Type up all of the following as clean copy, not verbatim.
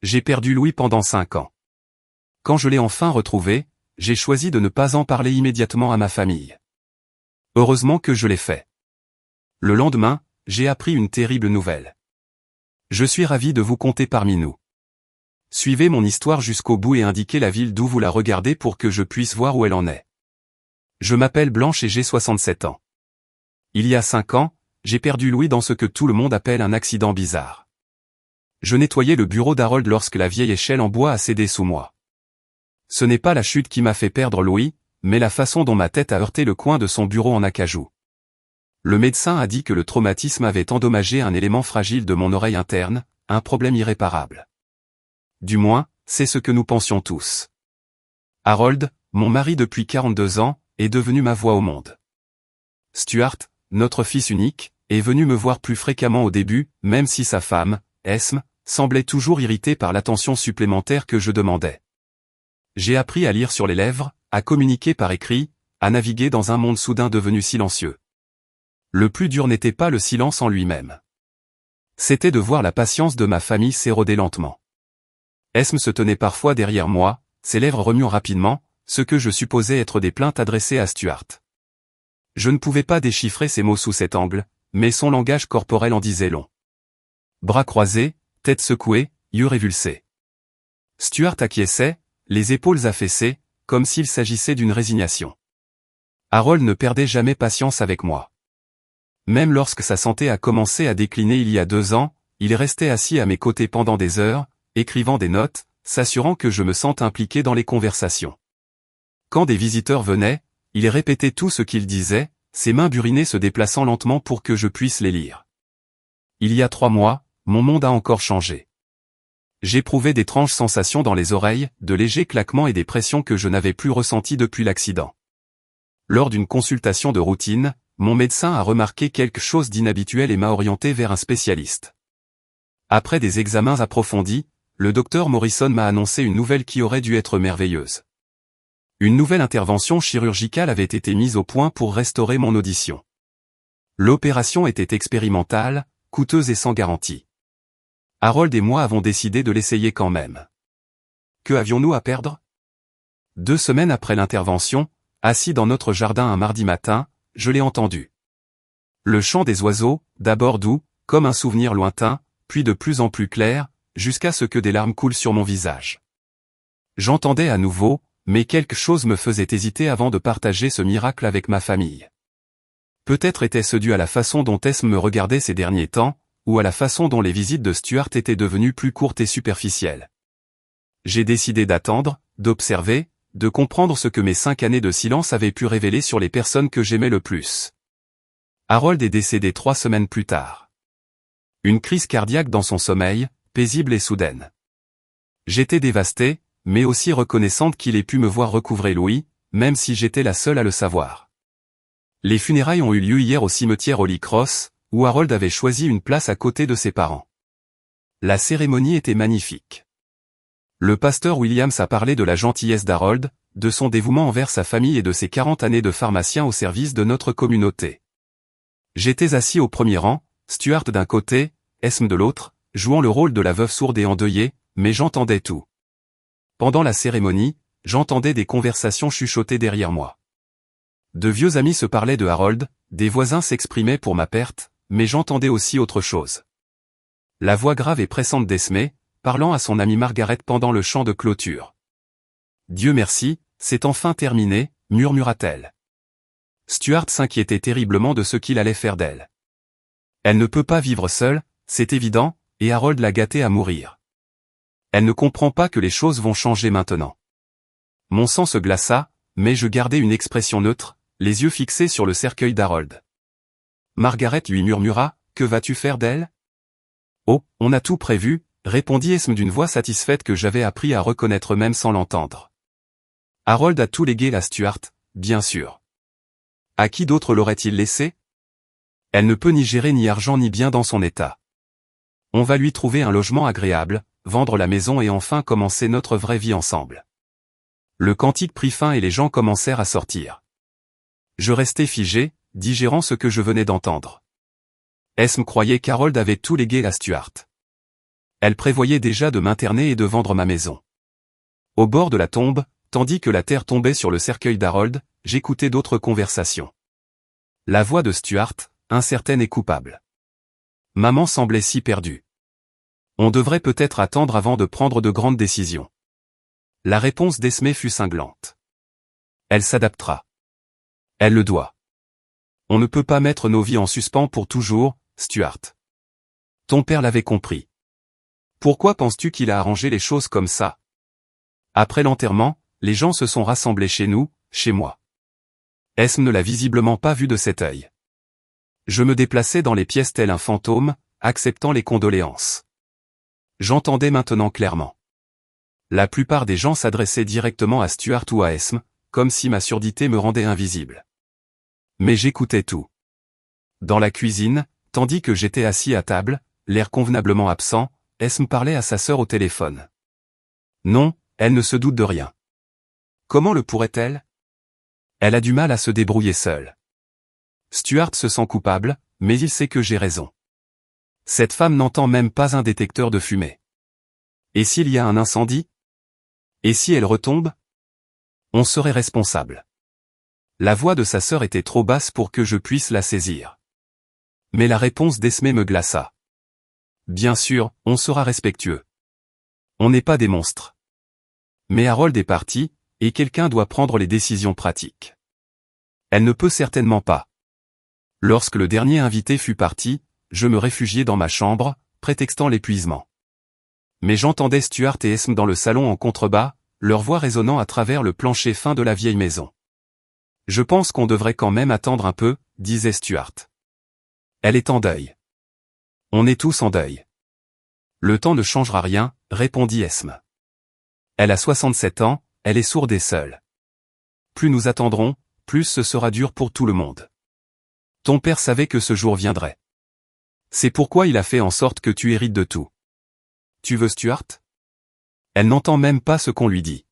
J'ai perdu Louis pendant 5 ans. Quand je l'ai enfin retrouvé, j'ai choisi de ne pas en parler immédiatement à ma famille. Heureusement que je l'ai fait. Le lendemain, j'ai appris une terrible nouvelle. Je suis ravi de vous compter parmi nous. Suivez mon histoire jusqu'au bout et indiquez la ville d'où vous la regardez pour que je puisse voir où elle en est. Je m'appelle Blanche et j'ai 67 ans. Il y a 5 ans, j'ai perdu Louis dans ce que tout le monde appelle un accident bizarre. Je nettoyais le bureau d'Harold lorsque la vieille échelle en bois a cédé sous moi. Ce n'est pas la chute qui m'a fait perdre Louis, mais la façon dont ma tête a heurté le coin de son bureau en acajou. Le médecin a dit que le traumatisme avait endommagé un élément fragile de mon oreille interne, un problème irréparable. Du moins, c'est ce que nous pensions tous. Harold, mon mari depuis 42 ans, est devenu ma voix au monde. Stuart, notre fils unique, est venu me voir plus fréquemment au début, même si sa femme, Esme, semblait toujours irritée par l'attention supplémentaire que je demandais. J'ai appris à lire sur les lèvres, à communiquer par écrit, à naviguer dans un monde soudain devenu silencieux. Le plus dur n'était pas le silence en lui-même. C'était de voir la patience de ma famille s'éroder lentement. Esme se tenait parfois derrière moi, ses lèvres remuant rapidement, ce que je supposais être des plaintes adressées à Stuart. Je ne pouvais pas déchiffrer ses mots sous cet angle, mais son langage corporel en disait long. Bras croisés, tête secouée, yeux révulsés. Stuart acquiesçait, les épaules affaissées, comme s'il s'agissait d'une résignation. Harold ne perdait jamais patience avec moi. Même lorsque sa santé a commencé à décliner il y a 2 ans, il restait assis à mes côtés pendant des heures, écrivant des notes, s'assurant que je me sente impliqué dans les conversations. Quand des visiteurs venaient, il répétait tout ce qu'il disait, ses mains burinées se déplaçant lentement pour que je puisse les lire. Il y a 3 mois, mon monde a encore changé. J'éprouvais d'étranges sensations dans les oreilles, de légers claquements et des pressions que je n'avais plus ressenties depuis l'accident. Lors d'une consultation de routine, mon médecin a remarqué quelque chose d'inhabituel et m'a orienté vers un spécialiste. Après des examens approfondis, le docteur Morrison m'a annoncé une nouvelle qui aurait dû être merveilleuse. Une nouvelle intervention chirurgicale avait été mise au point pour restaurer mon audition. L'opération était expérimentale, coûteuse et sans garantie. Harold et moi avons décidé de l'essayer quand même. Que avions-nous à perdre? 2 semaines après l'intervention, assis dans notre jardin un mardi matin, je l'ai entendu. Le chant des oiseaux, d'abord doux, comme un souvenir lointain, puis de plus en plus clair, jusqu'à ce que des larmes coulent sur mon visage. J'entendais à nouveau, mais quelque chose me faisait hésiter avant de partager ce miracle avec ma famille. Peut-être était-ce dû à la façon dont Esme me regardait ces derniers temps, ou à la façon dont les visites de Stuart étaient devenues plus courtes et superficielles. J'ai décidé d'attendre, d'observer, de comprendre ce que mes 5 années de silence avaient pu révéler sur les personnes que j'aimais le plus. Harold est décédé 3 semaines plus tard. Une crise cardiaque dans son sommeil, paisible et soudaine. J'étais dévasté, mais aussi reconnaissante qu'il ait pu me voir recouvrer Louis, même si j'étais la seule à le savoir. Les funérailles ont eu lieu hier au cimetière Holy Cross, où Harold avait choisi une place à côté de ses parents. La cérémonie était magnifique. Le pasteur Williams a parlé de la gentillesse d'Harold, de son dévouement envers sa famille et de ses 40 années de pharmacien au service de notre communauté. J'étais assis au premier rang, Stuart d'un côté, Esme de l'autre, jouant le rôle de la veuve sourde et endeuillée, mais j'entendais tout. Pendant la cérémonie, j'entendais des conversations chuchotées derrière moi. De vieux amis se parlaient de Harold, des voisins s'exprimaient pour ma perte, mais j'entendais aussi autre chose. La voix grave et pressante d'Esme, parlant à son amie Margaret pendant le chant de clôture. « Dieu merci, c'est enfin terminé », murmura-t-elle. Stuart s'inquiétait terriblement de ce qu'il allait faire d'elle. Elle ne peut pas vivre seule, c'est évident, et Harold l'a gâtée à mourir. Elle ne comprend pas que les choses vont changer maintenant. Mon sang se glaça, mais je gardai une expression neutre, les yeux fixés sur le cercueil d'Harold. Margaret lui murmura, « Que vas-tu faire d'elle ?»« Oh, on a tout prévu », répondit Esme d'une voix satisfaite que j'avais appris à reconnaître même sans l'entendre. Harold a tout légué à Stuart, bien sûr. À qui d'autre l'aurait-il laissé? Elle ne peut ni gérer ni argent ni bien dans son état. On va lui trouver un logement agréable, vendre la maison et enfin commencer notre vraie vie ensemble. Le cantique prit fin et les gens commencèrent à sortir. Je restai figé, digérant ce que je venais d'entendre. Esme croyait qu'Harold avait tout légué à Stuart. Elle prévoyait déjà de m'interner et de vendre ma maison. Au bord de la tombe, tandis que la terre tombait sur le cercueil d'Harold, j'écoutais d'autres conversations. La voix de Stuart, incertaine et coupable. Maman semblait si perdue. On devrait peut-être attendre avant de prendre de grandes décisions. La réponse d'Esmé fut cinglante. Elle s'adaptera. Elle le doit. On ne peut pas mettre nos vies en suspens pour toujours, Stuart. Ton père l'avait compris. Pourquoi penses-tu qu'il a arrangé les choses comme ça? Après l'enterrement, les gens se sont rassemblés chez nous, chez moi. Esme ne l'a visiblement pas vu de cet œil. Je me déplaçais dans les pièces tel un fantôme, acceptant les condoléances. J'entendais maintenant clairement. La plupart des gens s'adressaient directement à Stuart ou à Esme, comme si ma surdité me rendait invisible. Mais j'écoutais tout. Dans la cuisine, tandis que j'étais assis à table, l'air convenablement absent, Esme parlait à sa sœur au téléphone. Non, elle ne se doute de rien. Comment le pourrait-elle? Elle a du mal à se débrouiller seule. Stuart se sent coupable, mais il sait que j'ai raison. Cette femme n'entend même pas un détecteur de fumée. Et s'il y a un incendie? Et si elle retombe? On serait responsable. La voix de sa sœur était trop basse pour que je puisse la saisir. Mais la réponse d'Esmé me glaça. Bien sûr, on sera respectueux. On n'est pas des monstres. Mais Harold est parti, et quelqu'un doit prendre les décisions pratiques. Elle ne peut certainement pas. Lorsque le dernier invité fut parti, je me réfugiai dans ma chambre, prétextant l'épuisement. Mais j'entendais Stuart et Esme dans le salon en contrebas, leur voix résonnant à travers le plancher fin de la vieille maison. Je pense qu'on devrait quand même attendre un peu, disait Stuart. Elle est en deuil. On est tous en deuil. Le temps ne changera rien, répondit Esme. Elle a 67 ans, elle est sourde et seule. Plus nous attendrons, plus ce sera dur pour tout le monde. Ton père savait que ce jour viendrait. C'est pourquoi il a fait en sorte que tu hérites de tout. Tu veux Stuart? Elle n'entend même pas ce qu'on lui dit.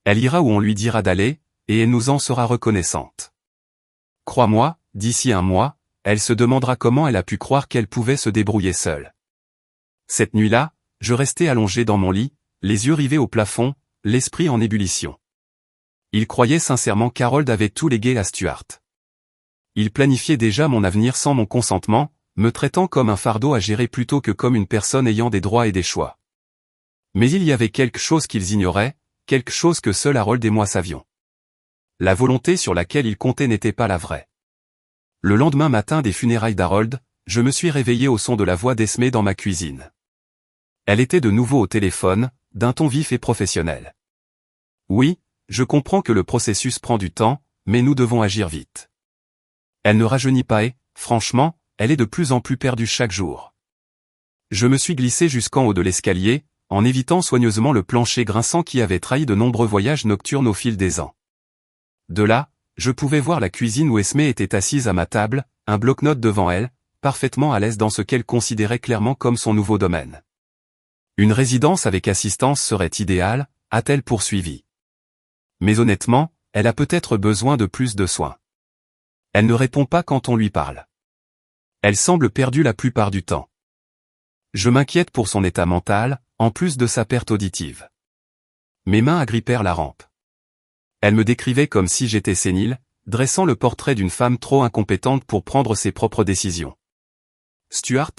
Elle ira où on lui dira d'aller, et elle nous en sera reconnaissante. Crois-moi, d'ici un mois, elle se demandera comment elle a pu croire qu'elle pouvait se débrouiller seule. Cette nuit-là, je restais allongé dans mon lit, les yeux rivés au plafond, l'esprit en ébullition. Il croyait sincèrement qu'Harold avait tout légué à Stuart. Il planifiait déjà mon avenir sans mon consentement, me traitant comme un fardeau à gérer plutôt que comme une personne ayant des droits et des choix. Mais il y avait quelque chose qu'ils ignoraient, quelque chose que seul Harold et moi savions. La volonté sur laquelle ils comptaient n'était pas la vraie. Le lendemain matin des funérailles d'Harold, je me suis réveillé au son de la voix d'Esmé dans ma cuisine. Elle était de nouveau au téléphone, d'un ton vif et professionnel. Oui, je comprends que le processus prend du temps, mais nous devons agir vite. Elle ne rajeunit pas et, franchement, elle est de plus en plus perdue chaque jour. Je me suis glissé jusqu'en haut de l'escalier, en évitant soigneusement le plancher grinçant qui avait trahi de nombreux voyages nocturnes au fil des ans. De là, je pouvais voir la cuisine où Esmé était assise à ma table, un bloc-notes devant elle, parfaitement à l'aise dans ce qu'elle considérait clairement comme son nouveau domaine. Une résidence avec assistance serait idéale, a-t-elle poursuivi. Mais honnêtement, elle a peut-être besoin de plus de soins. Elle ne répond pas quand on lui parle. Elle semble perdue la plupart du temps. Je m'inquiète pour son état mental, en plus de sa perte auditive. Mes mains agrippèrent la rampe. Elle me décrivait comme si j'étais sénile, dressant le portrait d'une femme trop incompétente pour prendre ses propres décisions. Stuart?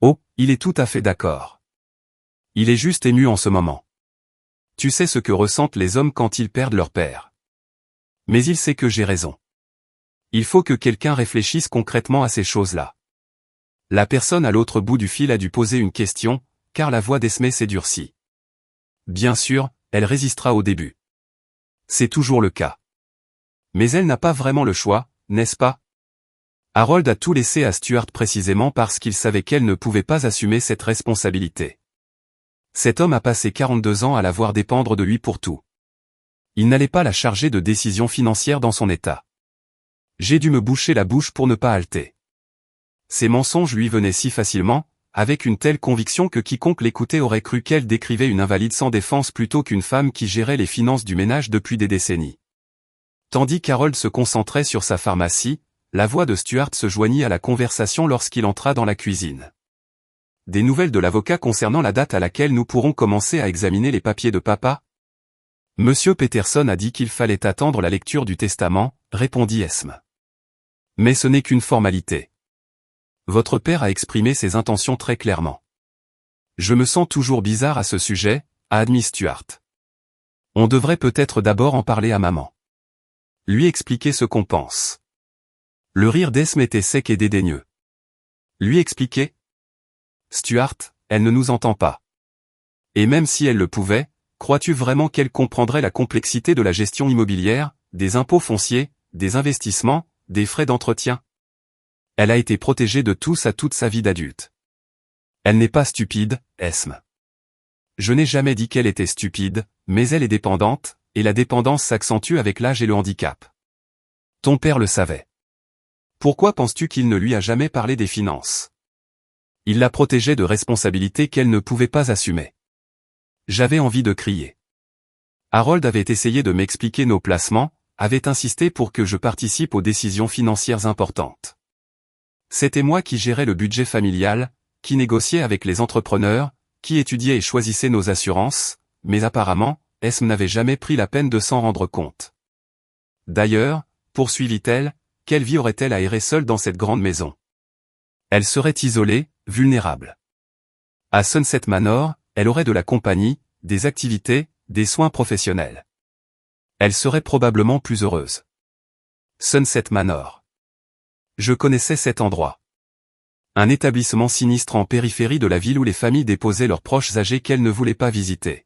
Oh, il est tout à fait d'accord. Il est juste ému en ce moment. Tu sais ce que ressentent les hommes quand ils perdent leur père. Mais il sait que j'ai raison. Il faut que quelqu'un réfléchisse concrètement à ces choses-là. La personne à l'autre bout du fil a dû poser une question, car la voix d'Esmé s'est durcie. Bien sûr, elle résistera au début. C'est toujours le cas. Mais elle n'a pas vraiment le choix, n'est-ce pas? Harold a tout laissé à Stuart précisément parce qu'il savait qu'elle ne pouvait pas assumer cette responsabilité. Cet homme a passé 42 ans à la voir dépendre de lui pour tout. Il n'allait pas la charger de décisions financières dans son état. J'ai dû me boucher la bouche pour ne pas halter. Ces mensonges lui venaient si facilement, avec une telle conviction que quiconque l'écoutait aurait cru qu'elle décrivait une invalide sans défense plutôt qu'une femme qui gérait les finances du ménage depuis des décennies. Tandis qu'Harold se concentrait sur sa pharmacie, la voix de Stuart se joignit à la conversation lorsqu'il entra dans la cuisine. des nouvelles de l'avocat concernant la date à laquelle nous pourrons commencer à examiner les papiers de papa? Monsieur Peterson a dit qu'il fallait attendre la lecture du testament, répondit Esme. Mais ce n'est qu'une formalité. Votre père a exprimé ses intentions très clairement. Je me sens toujours bizarre à ce sujet, a admis Stuart. On devrait peut-être d'abord en parler à maman. Lui expliquer ce qu'on pense. Le rire d'Esme était sec et dédaigneux. Lui expliquer? Stuart, elle ne nous entend pas. Et même si elle le pouvait, crois-tu vraiment qu'elle comprendrait la complexité de la gestion immobilière, des impôts fonciers, des investissements, des frais d'entretien? Elle a été protégée de tout ça toute sa vie d'adulte. Elle n'est pas stupide, Esme. Je n'ai jamais dit qu'elle était stupide, mais elle est dépendante, et la dépendance s'accentue avec l'âge et le handicap. Ton père le savait. Pourquoi penses-tu qu'il ne lui a jamais parlé des finances? Il la protégeait de responsabilités qu'elle ne pouvait pas assumer. J'avais envie de crier. Harold avait essayé de m'expliquer nos placements, avait insisté pour que je participe aux décisions financières importantes. C'était moi qui gérais le budget familial, qui négociait avec les entrepreneurs, qui étudiait et choisissait nos assurances, mais apparemment, Esme n'avait jamais pris la peine de s'en rendre compte. D'ailleurs, poursuivit-elle, quelle vie aurait-elle à errer seule dans cette grande maison? Elle serait isolée, vulnérable. À Sunset Manor, elle aurait de la compagnie, des activités, des soins professionnels. Elle serait probablement plus heureuse. Sunset Manor. Je connaissais cet endroit. Un établissement sinistre en périphérie de la ville où les familles déposaient leurs proches âgés qu'elles ne voulaient pas visiter.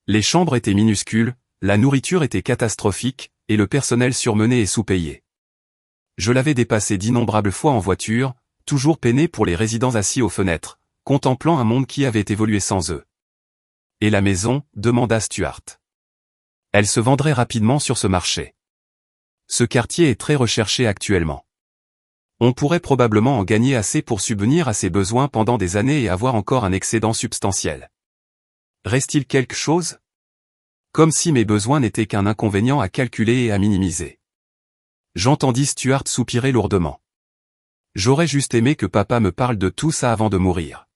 Les chambres étaient minuscules, la nourriture était catastrophique, et le personnel surmené et sous-payé. Je l'avais dépassé d'innombrables fois en voiture, toujours peiné pour les résidents assis aux fenêtres, contemplant un monde qui avait évolué sans eux. Et la maison, demanda Stuart. Elle se vendrait rapidement sur ce marché. Ce quartier est très recherché actuellement. On pourrait probablement en gagner assez pour subvenir à ses besoins pendant des années et avoir encore un excédent substantiel. Reste-t-il quelque chose? Comme si mes besoins n'étaient qu'un inconvénient à calculer et à minimiser. J'entendis Stuart soupirer lourdement. J'aurais juste aimé que papa me parle de tout ça avant de mourir.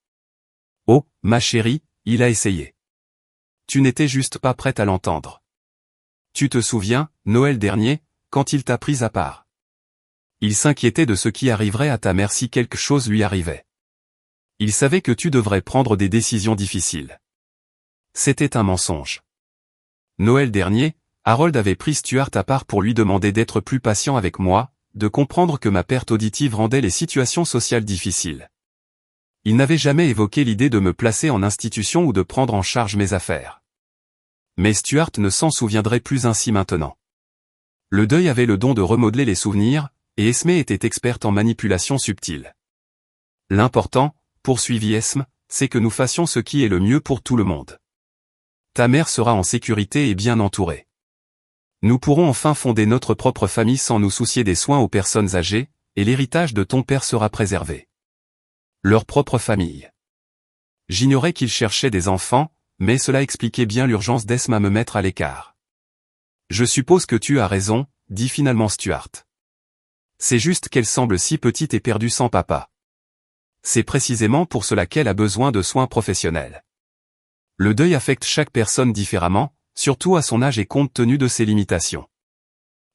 Oh, ma chérie, il a essayé. Tu n'étais juste pas prête à l'entendre. Tu te souviens, Noël dernier, quand il t'a prise à part? Il s'inquiétait de ce qui arriverait à ta mère si quelque chose lui arrivait. Il savait que tu devrais prendre des décisions difficiles. C'était un mensonge. Noël dernier, Harold avait pris Stuart à part pour lui demander d'être plus patient avec moi, de comprendre que ma perte auditive rendait les situations sociales difficiles. Il n'avait jamais évoqué l'idée de me placer en institution ou de prendre en charge mes affaires. Mais Stuart ne s'en souviendrait plus ainsi maintenant. Le deuil avait le don de remodeler les souvenirs, et Esme était experte en manipulation subtile. L'important, poursuivit Esme, c'est que nous fassions ce qui est le mieux pour tout le monde. Ta mère sera en sécurité et bien entourée. Nous pourrons enfin fonder notre propre famille sans nous soucier des soins aux personnes âgées, et l'héritage de ton père sera préservé. Leur propre famille. J'ignorais qu'ils cherchaient des enfants, mais cela expliquait bien l'urgence d'Esme à me mettre à l'écart. Je suppose que tu as raison, dit finalement Stuart. C'est juste qu'elle semble si petite et perdue sans papa. C'est précisément pour cela qu'elle a besoin de soins professionnels. Le deuil affecte chaque personne différemment, surtout à son âge et compte tenu de ses limitations.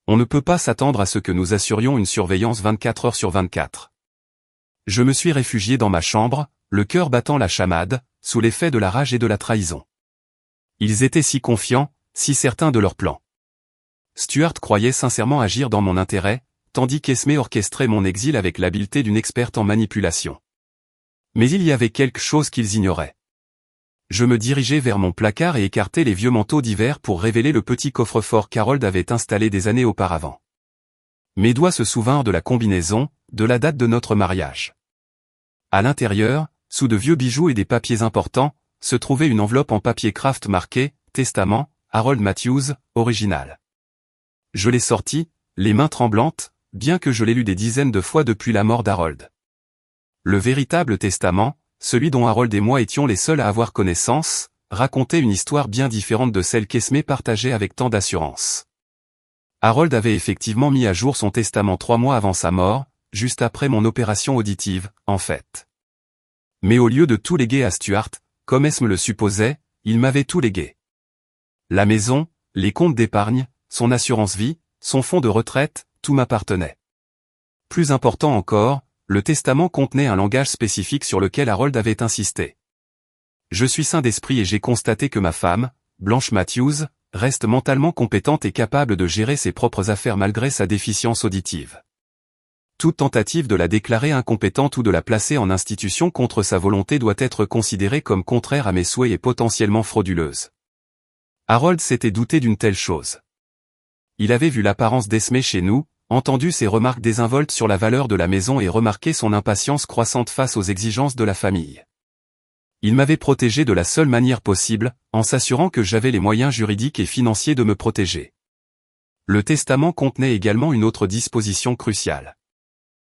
On ne peut pas s'attendre à ce que nous assurions une surveillance 24 heures sur 24. Je me suis réfugié dans ma chambre, le cœur battant la chamade, sous l'effet de la rage et de la trahison. Ils étaient si confiants, si certains de leur plan. Stuart croyait sincèrement agir dans mon intérêt, tandis qu'Esme orchestrait mon exil avec l'habileté d'une experte en manipulation. Mais il y avait quelque chose qu'ils ignoraient. Je me dirigeais vers mon placard et écartais les vieux manteaux d'hiver pour révéler le petit coffre-fort qu'Harold avait installé des années auparavant. Mes doigts se souvinrent de la combinaison, de la date de notre mariage. À l'intérieur, sous de vieux bijoux et des papiers importants, se trouvait une enveloppe en papier craft marquée « Testament, Harold Matthews, original ». Je l'ai sortie, les mains tremblantes, bien que je l'ai lu des dizaines de fois depuis la mort d'Harold. Le véritable testament, celui dont Harold et moi étions les seuls à avoir connaissance, racontait une histoire bien différente de celle qu'Esme partageait avec tant d'assurance. Harold avait effectivement mis à jour son testament 3 mois avant sa mort, juste après mon opération auditive, en fait. Mais au lieu de tout léguer à Stuart, comme Esme le supposait, il m'avait tout légué. La maison, les comptes d'épargne, son assurance vie, son fonds de retraite, tout m'appartenait. Plus important encore, le testament contenait un langage spécifique sur lequel Harold avait insisté. Je suis sain d'esprit et j'ai constaté que ma femme, Blanche Matthews, reste mentalement compétente et capable de gérer ses propres affaires malgré sa déficience auditive. Toute tentative de la déclarer incompétente ou de la placer en institution contre sa volonté doit être considérée comme contraire à mes souhaits et potentiellement frauduleuse. Harold s'était douté d'une telle chose. Il avait vu l'apparence d'Esme chez nous, entendu ses remarques désinvoltes sur la valeur de la maison et remarqué son impatience croissante face aux exigences de la famille. Il m'avait protégé de la seule manière possible, en s'assurant que j'avais les moyens juridiques et financiers de me protéger. Le testament contenait également une autre disposition cruciale.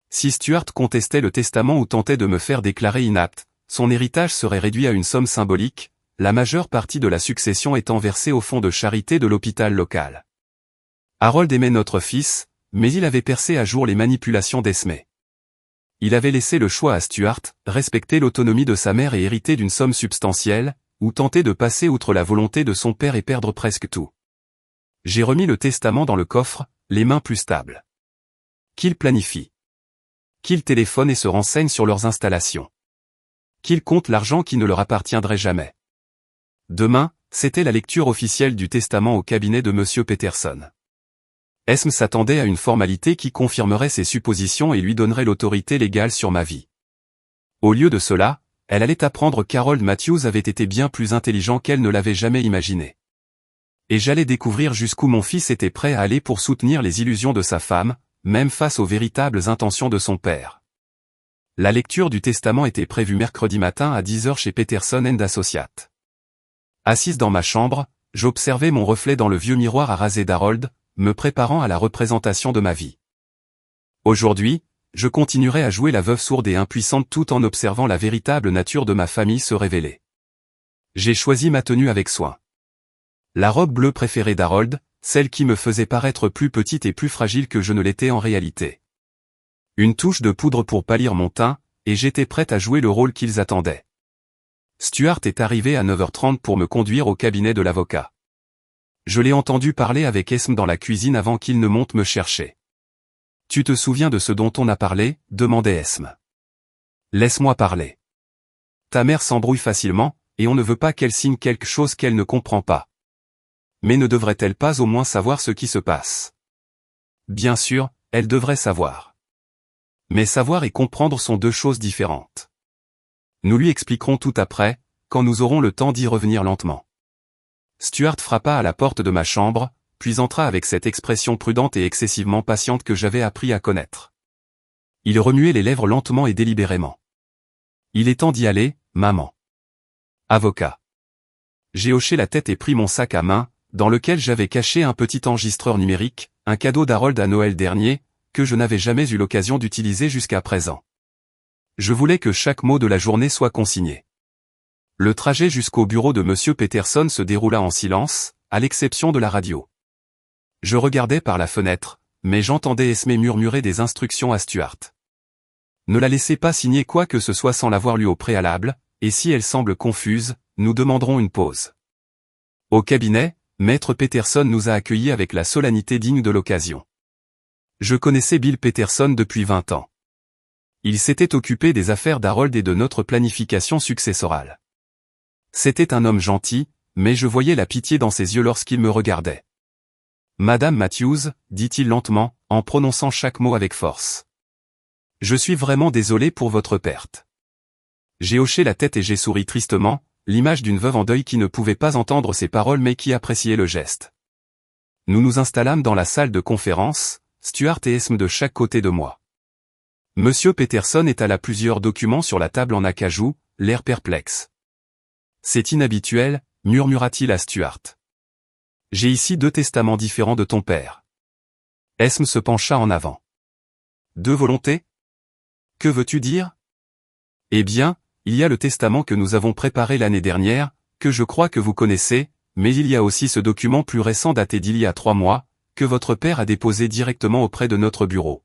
Si Stuart contestait le testament ou tentait de me faire déclarer inapte, son héritage serait réduit à une somme symbolique, la majeure partie de la succession étant versée au fonds de charité de l'hôpital local. Harold aimait notre fils, mais il avait percé à jour les manipulations d'Esme. Il avait laissé le choix à Stuart, respecter l'autonomie de sa mère et hériter d'une somme substantielle, ou tenter de passer outre la volonté de son père et perdre presque tout. J'ai remis le testament dans le coffre, les mains plus stables. Qu'il planifie. Qu'il téléphone et se renseigne sur leurs installations. Qu'il compte l'argent qui ne leur appartiendrait jamais. Demain, c'était la lecture officielle du testament au cabinet de M. Peterson. Esme s'attendait à une formalité qui confirmerait ses suppositions et lui donnerait l'autorité légale sur ma vie. Au lieu de cela, elle allait apprendre qu'Harold Matthews avait été bien plus intelligent qu'elle ne l'avait jamais imaginé. Et j'allais découvrir jusqu'où mon fils était prêt à aller pour soutenir les illusions de sa femme, même face aux véritables intentions de son père. La lecture du testament était prévue mercredi matin à 10h chez Peterson & Associates. Assise dans ma chambre, j'observais mon reflet dans le vieux miroir à raser d'Harold, me préparant à la représentation de ma vie. Aujourd'hui, je continuerai à jouer la veuve sourde et impuissante tout en observant la véritable nature de ma famille se révéler. J'ai choisi ma tenue avec soin. La robe bleue préférée d'Harold, celle qui me faisait paraître plus petite et plus fragile que je ne l'étais en réalité. Une touche de poudre pour pâlir mon teint, et j'étais prête à jouer le rôle qu'ils attendaient. Stuart est arrivé à 9h30 pour me conduire au cabinet de l'avocat. Je l'ai entendu parler avec Esme dans la cuisine avant qu'il ne monte me chercher. « Tu te souviens de ce dont on a parlé ?» demandait Esme. « Laisse-moi parler. Ta mère s'embrouille facilement, et on ne veut pas qu'elle signe quelque chose qu'elle ne comprend pas. Mais ne devrait-elle pas au moins savoir ce qui se passe? Bien sûr, elle devrait savoir. Mais savoir et comprendre sont deux choses différentes. Nous lui expliquerons tout après, quand nous aurons le temps d'y revenir lentement. » Stuart frappa à la porte de ma chambre, puis entra avec cette expression prudente et excessivement patiente que j'avais appris à connaître. Il remuait les lèvres lentement et délibérément. « Il est temps d'y aller, maman. » Avocat. J'ai hoché la tête et pris mon sac à main, dans lequel j'avais caché un petit enregistreur numérique, un cadeau d'Harold à Noël dernier, que je n'avais jamais eu l'occasion d'utiliser jusqu'à présent. Je voulais que chaque mot de la journée soit consigné. Le trajet jusqu'au bureau de M. Peterson se déroula en silence, à l'exception de la radio. Je regardais par la fenêtre, mais j'entendais Esme murmurer des instructions à Stuart. Ne la laissez pas signer quoi que ce soit sans l'avoir lu au préalable, et si elle semble confuse, nous demanderons une pause. Au cabinet, Maître Peterson nous a accueillis avec la solennité digne de l'occasion. Je connaissais Bill Peterson depuis 20 ans. Il s'était occupé des affaires d'Harold et de notre planification successorale. C'était un homme gentil, mais je voyais la pitié dans ses yeux lorsqu'il me regardait. « Madame Matthews, dit-il lentement, en prononçant chaque mot avec force. Je suis vraiment désolé pour votre perte. » J'ai hoché la tête et j'ai souri tristement, l'image d'une veuve en deuil qui ne pouvait pas entendre ses paroles mais qui appréciait le geste. Nous nous installâmes dans la salle de conférence, Stuart et Esme de chaque côté de moi. Monsieur Peterson étala plusieurs documents sur la table en acajou, l'air perplexe. « C'est inhabituel, murmura-t-il à Stuart. J'ai ici 2 testaments différents de ton père. » Esme se pencha en avant. « 2 volontés? Que veux-tu dire? » Eh bien, il y a le testament que nous avons préparé l'année dernière, que je crois que vous connaissez, mais il y a aussi ce document plus récent daté d'il y a 3 mois, que votre père a déposé directement auprès de notre bureau.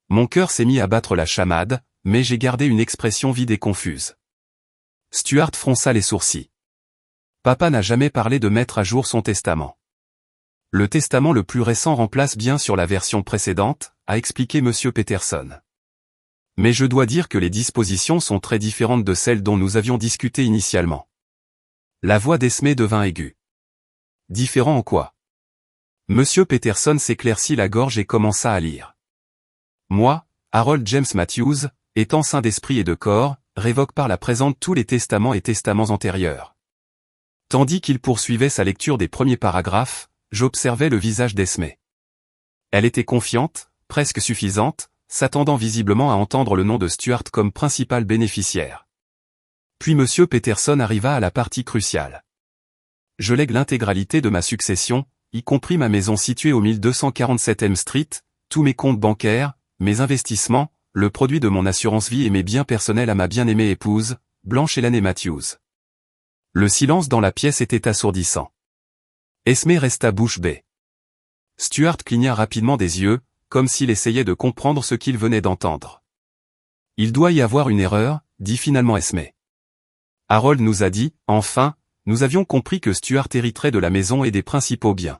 Mon cœur s'est mis à battre la chamade, mais j'ai gardé une expression vide et confuse. Stuart fronça les sourcils. Papa n'a jamais parlé de mettre à jour son testament. Le testament le plus récent remplace bien sur la version précédente, a expliqué Monsieur Peterson. Mais je dois dire que les dispositions sont très différentes de celles dont nous avions discuté initialement. La voix d'Esmé devint aiguë. Différent en quoi? Monsieur Peterson s'éclaircit la gorge et commença à lire. Moi, Harold James Matthews, étant saint d'esprit et de corps, révoque par la présente tous les testaments et testaments antérieurs. Tandis qu'il poursuivait sa lecture des premiers paragraphes, j'observais le visage d'Esmé. Elle était confiante, presque suffisante, s'attendant visiblement à entendre le nom de Stuart comme principal bénéficiaire. Puis Monsieur Peterson arriva à la partie cruciale. Je lègue l'intégralité de ma succession, y compris ma maison située au 1247 Elm Street, tous mes comptes bancaires, mes investissements, le produit de mon assurance vie et mes biens personnels à ma bien-aimée épouse, Blanche Elane Matthews. Le silence dans la pièce était assourdissant. Esmé resta bouche bée. Stuart cligna rapidement des yeux, comme s'il essayait de comprendre ce qu'il venait d'entendre. Il doit y avoir une erreur, dit finalement Esmé. Harold nous a dit, enfin, nous avions compris que Stuart hériterait de la maison et des principaux biens.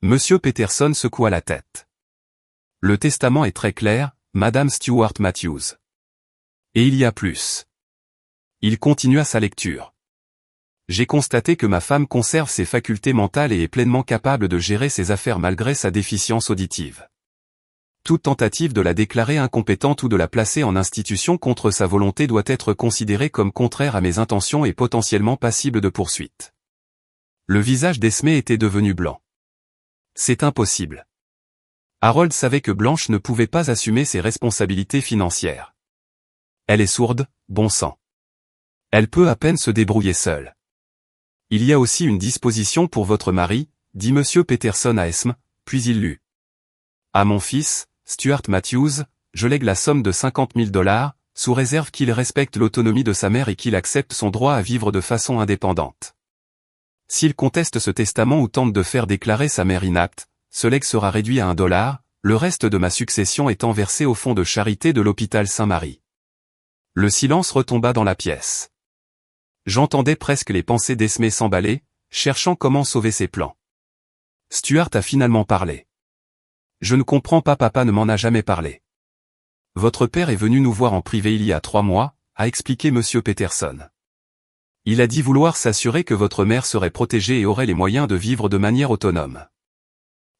Monsieur Peterson secoua la tête. Le testament est très clair, Madame Stuart Matthews. Et il y a plus. Il continua sa lecture. J'ai constaté que ma femme conserve ses facultés mentales et est pleinement capable de gérer ses affaires malgré sa déficience auditive. Toute tentative de la déclarer incompétente ou de la placer en institution contre sa volonté doit être considérée comme contraire à mes intentions et potentiellement passible de poursuite. Le visage d'Esmé était devenu blanc. C'est impossible. Harold savait que Blanche ne pouvait pas assumer ses responsabilités financières. Elle est sourde, bon sang. Elle peut à peine se débrouiller seule. Il y a aussi une disposition pour votre mari, dit Monsieur Peterson à Esme, puis il lut. À mon fils, Stuart Matthews, je lègue la somme de $50 000, sous réserve qu'il respecte l'autonomie de sa mère et qu'il accepte son droit à vivre de façon indépendante. S'il conteste ce testament ou tente de faire déclarer sa mère inapte, ce legs sera réduit à $1, le reste de ma succession étant versé au fonds de charité de l'hôpital Saint-Marie. Le silence retomba dans la pièce. J'entendais presque les pensées d'Esmé s'emballer, cherchant comment sauver ses plans. Stuart a finalement parlé. Je ne comprends pas, papa ne m'en a jamais parlé. Votre père est venu nous voir en privé il y a 3 mois, a expliqué Monsieur Peterson. Il a dit vouloir s'assurer que votre mère serait protégée et aurait les moyens de vivre de manière autonome.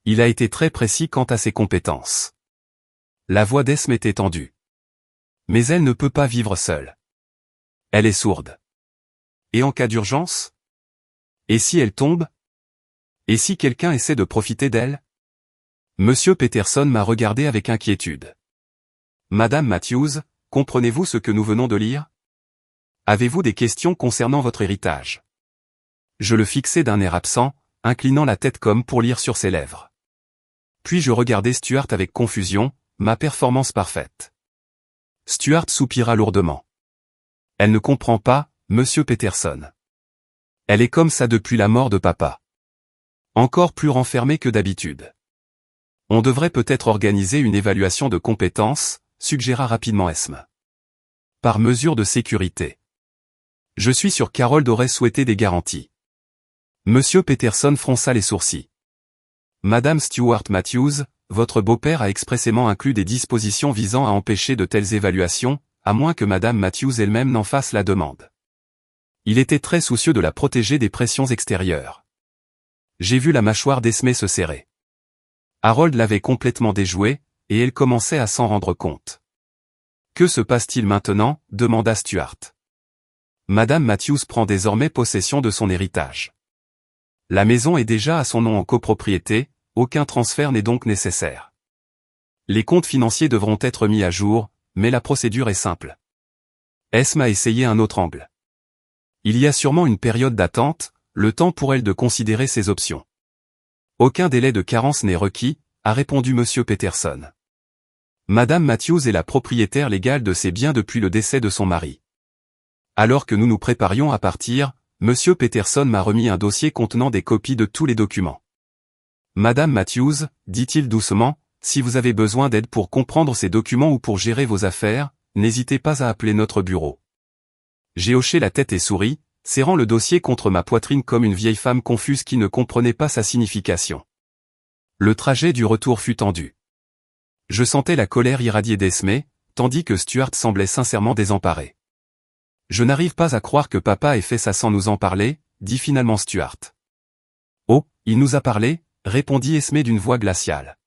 Il a été très précis quant à ses compétences. La voix d'Esme était tendue. Mais elle ne peut pas vivre seule. Elle est sourde. Et en cas d'urgence? Et si elle tombe? Et si quelqu'un essaie de profiter d'elle? Monsieur Peterson m'a regardé avec inquiétude. Madame Matthews, comprenez-vous ce que nous venons de lire? Avez-vous des questions concernant votre héritage? Je le fixai d'un air absent, inclinant la tête comme pour lire sur ses lèvres. Puis je regardai Stuart avec confusion, ma performance parfaite. Stuart soupira lourdement. Elle ne comprend pas, Monsieur Peterson. Elle est comme ça depuis la mort de papa. Encore plus renfermée que d'habitude. On devrait peut-être organiser une évaluation de compétences, suggéra rapidement Esme. Par mesure de sécurité. Je suis sûr qu'Harold aurait souhaité des garanties. Monsieur Peterson fronça les sourcils. Madame Stuart Matthews, votre beau-père a expressément inclus des dispositions visant à empêcher de telles évaluations, à moins que Madame Matthews elle-même n'en fasse la demande. Il était très soucieux de la protéger des pressions extérieures. J'ai vu la mâchoire d'Esmé se serrer. Harold l'avait complètement déjouée, et elle commençait à s'en rendre compte. Que se passe-t-il maintenant? Demanda Stuart. Madame Matthews prend désormais possession de son héritage. La maison est déjà à son nom en copropriété, aucun transfert n'est donc nécessaire. Les comptes financiers devront être mis à jour, mais la procédure est simple. Esme a essayé un autre angle. Il y a sûrement une période d'attente, le temps pour elle de considérer ses options. Aucun délai de carence n'est requis, a répondu Monsieur Peterson. Madame Matthews est la propriétaire légale de ses biens depuis le décès de son mari. Alors que nous nous préparions à partir, Monsieur Peterson m'a remis un dossier contenant des copies de tous les documents. Madame Matthews, dit-il doucement, si vous avez besoin d'aide pour comprendre ces documents ou pour gérer vos affaires, n'hésitez pas à appeler notre bureau. J'ai hoché la tête et souri, serrant le dossier contre ma poitrine comme une vieille femme confuse qui ne comprenait pas sa signification. Le trajet du retour fut tendu. Je sentais la colère irradier d'Esme, tandis que Stuart semblait sincèrement désemparé. Je n'arrive pas à croire que papa ait fait ça sans nous en parler, dit finalement Stuart. Oh, il nous a parlé, répondit Esme d'une voix glaciale.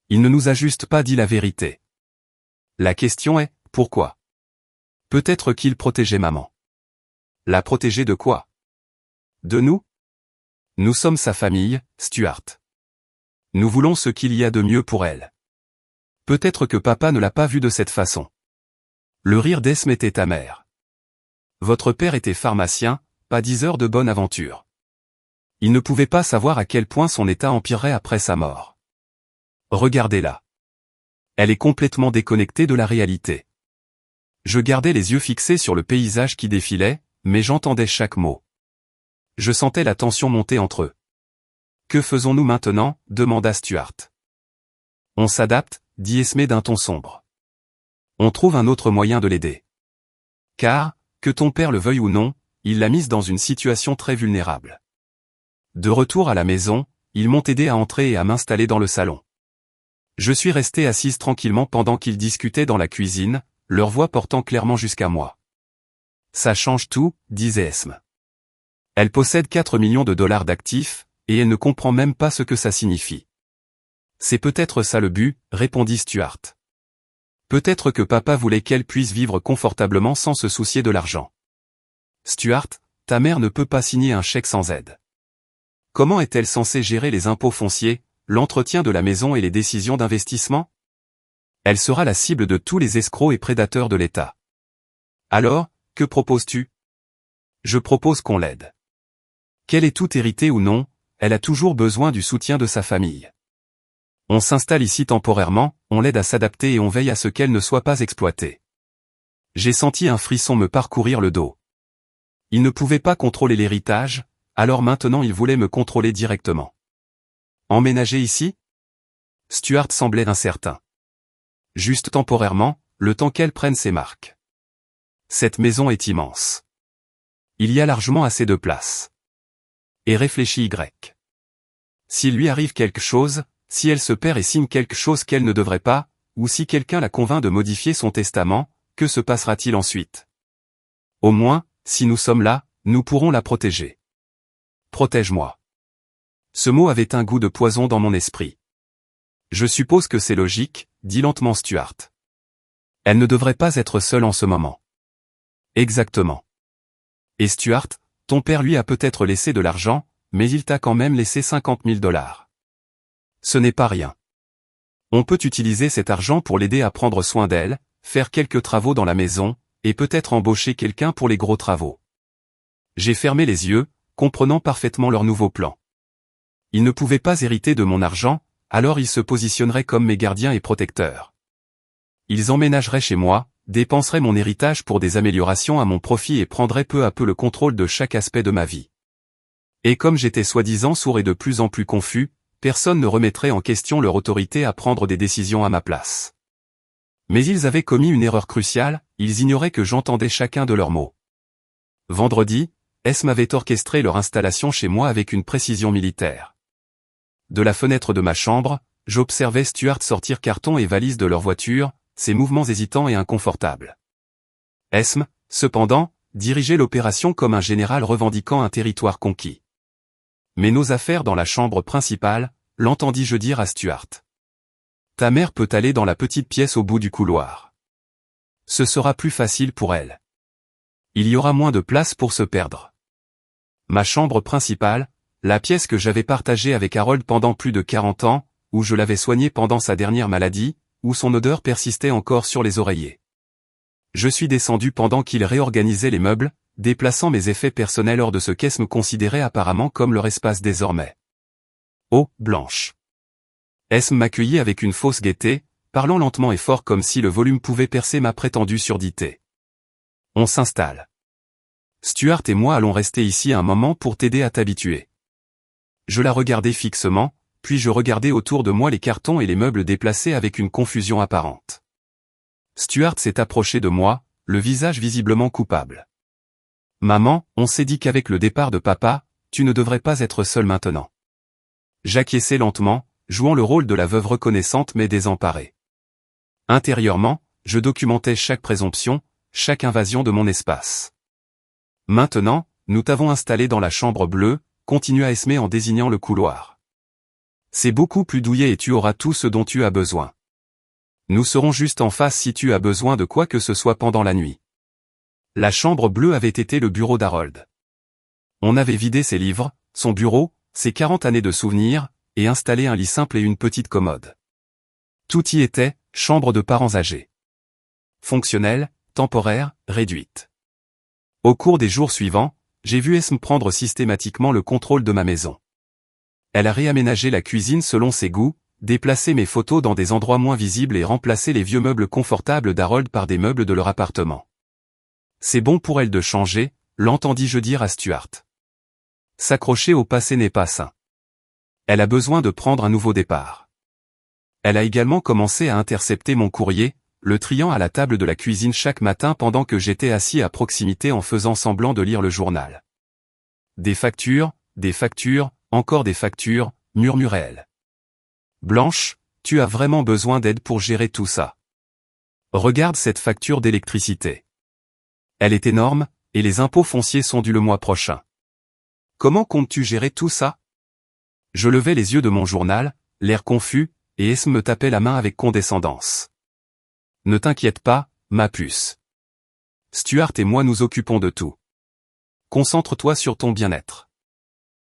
Il ne nous a juste pas dit la vérité. La question est, pourquoi? Peut-être qu'il protégeait maman. La protéger de quoi? De nous? Nous sommes sa famille, Stuart. Nous voulons ce qu'il y a de mieux pour elle. Peut-être que papa ne l'a pas vu de cette façon. Le rire d'Esme était amer. Votre père était pharmacien, pas 10 heures de bonne aventure. Il ne pouvait pas savoir à quel point son état empirerait après sa mort. Regardez-la. Elle est complètement déconnectée de la réalité. Je gardais les yeux fixés sur le paysage qui défilait, mais j'entendais chaque mot. Je sentais la tension monter entre eux. Que faisons-nous maintenant? Demanda Stuart. On s'adapte, dit Esme d'un ton sombre. On trouve un autre moyen de l'aider. Car, que ton père le veuille ou non, il l'a mise dans une situation très vulnérable. De retour à la maison, ils m'ont aidé à entrer et à m'installer dans le salon. Je suis resté assise tranquillement pendant qu'ils discutaient dans la cuisine, leur voix portant clairement jusqu'à moi. Ça change tout, disait Esme. Elle possède 4 millions de dollars d'actifs, et elle ne comprend même pas ce que ça signifie. C'est peut-être ça le but, répondit Stuart. Peut-être que papa voulait qu'elle puisse vivre confortablement sans se soucier de l'argent. Stuart, ta mère ne peut pas signer un chèque sans aide. Comment est-elle censée gérer les impôts fonciers, l'entretien de la maison et les décisions d'investissement? Elle sera la cible de tous les escrocs et prédateurs de l'État. Alors, que proposes-tu? Je propose qu'on l'aide. Qu'elle ait tout hérité ou non, elle a toujours besoin du soutien de sa famille. On s'installe ici temporairement, on l'aide à s'adapter et on veille à ce qu'elle ne soit pas exploitée. J'ai senti un frisson me parcourir le dos. Il ne pouvait pas contrôler l'héritage, alors maintenant il voulait me contrôler directement. Emménager ici? Stuart semblait incertain. Juste temporairement, le temps qu'elle prenne ses marques. Cette maison est immense. Il y a largement assez de place. Et réfléchis Y. S'il lui arrive quelque chose, si elle se perd et signe quelque chose qu'elle ne devrait pas, ou si quelqu'un la convainc de modifier son testament, que se passera-t-il ensuite? Au moins, si nous sommes là, nous pourrons la protéger. Protège-moi. Ce mot avait un goût de poison dans mon esprit. Je suppose que c'est logique, dit lentement Stuart. Elle ne devrait pas être seule en ce moment. Exactement. Et Stuart, ton père lui a peut-être laissé de l'argent, mais il t'a quand même laissé 50 000 $. Ce n'est pas rien. On peut utiliser cet argent pour l'aider à prendre soin d'elle, faire quelques travaux dans la maison, et peut-être embaucher quelqu'un pour les gros travaux. J'ai fermé les yeux, comprenant parfaitement leur nouveau plan. Ils ne pouvaient pas hériter de mon argent, alors ils se positionneraient comme mes gardiens et protecteurs. Ils emménageraient chez moi, dépenseraient mon héritage pour des améliorations à mon profit et prendraient peu à peu le contrôle de chaque aspect de ma vie. Et comme j'étais soi-disant sourd et de plus en plus confus, personne ne remettrait en question leur autorité à prendre des décisions à ma place. Mais ils avaient commis une erreur cruciale, ils ignoraient que j'entendais chacun de leurs mots. Vendredi, Esme avait orchestré leur installation chez moi avec une précision militaire. De la fenêtre de ma chambre, j'observais Stuart sortir cartons et valises de leur voiture, ses mouvements hésitants et inconfortables. Esme, cependant, dirigeait l'opération comme un général revendiquant un territoire conquis. Mais nos affaires dans la chambre principale, l'entendis-je dire à Stuart. Ta mère peut aller dans la petite pièce au bout du couloir. Ce sera plus facile pour elle. Il y aura moins de place pour se perdre. Ma chambre principale, la pièce que j'avais partagée avec Harold pendant plus de 40 ans, où je l'avais soigné pendant sa dernière maladie, où son odeur persistait encore sur les oreillers. Je suis descendu pendant qu'il réorganisait les meubles, déplaçant mes effets personnels hors de ce qu'Esme considérait apparemment comme leur espace désormais. Oh, Blanche. Esme m'accueillit avec une fausse gaieté, parlant lentement et fort comme si le volume pouvait percer ma prétendue surdité. On s'installe. Stuart et moi allons rester ici un moment pour t'aider à t'habituer. Je la regardai fixement, puis je regardai autour de moi les cartons et les meubles déplacés avec une confusion apparente. Stuart s'est approché de moi, le visage visiblement coupable. Maman, on s'est dit qu'avec le départ de papa, tu ne devrais pas être seule maintenant. J'acquiesçai lentement, jouant le rôle de la veuve reconnaissante mais désemparée. Intérieurement, je documentais chaque présomption, chaque invasion de mon espace. Maintenant, nous t'avons installé dans la chambre bleue, continua Esmé en désignant le couloir. C'est beaucoup plus douillet et tu auras tout ce dont tu as besoin. Nous serons juste en face si tu as besoin de quoi que ce soit pendant la nuit. La chambre bleue avait été le bureau d'Harold. On avait vidé ses livres, son bureau, ses 40 années de souvenirs, et installé un lit simple et une petite commode. Tout y était, chambre de parents âgés. Fonctionnelle, temporaire, réduite. Au cours des jours suivants, j'ai vu Esme prendre systématiquement le contrôle de ma maison. Elle a réaménagé la cuisine selon ses goûts, déplacé mes photos dans des endroits moins visibles et remplacé les vieux meubles confortables d'Harold par des meubles de leur appartement. C'est bon pour elle de changer, l'entendis-je dire à Stuart. S'accrocher au passé n'est pas sain. Elle a besoin de prendre un nouveau départ. Elle a également commencé à intercepter mon courrier, le triant à la table de la cuisine chaque matin pendant que j'étais assis à proximité en faisant semblant de lire le journal. Des factures, encore des factures, murmurait-elle. Blanche, tu as vraiment besoin d'aide pour gérer tout ça. Regarde cette facture d'électricité. Elle est énorme, et les impôts fonciers sont dus le mois prochain. Comment comptes-tu gérer tout ça? Je levai les yeux de mon journal, l'air confus, et Esme me tapait la main avec condescendance. Ne t'inquiète pas, ma puce. Stuart et moi nous occupons de tout. Concentre-toi sur ton bien-être.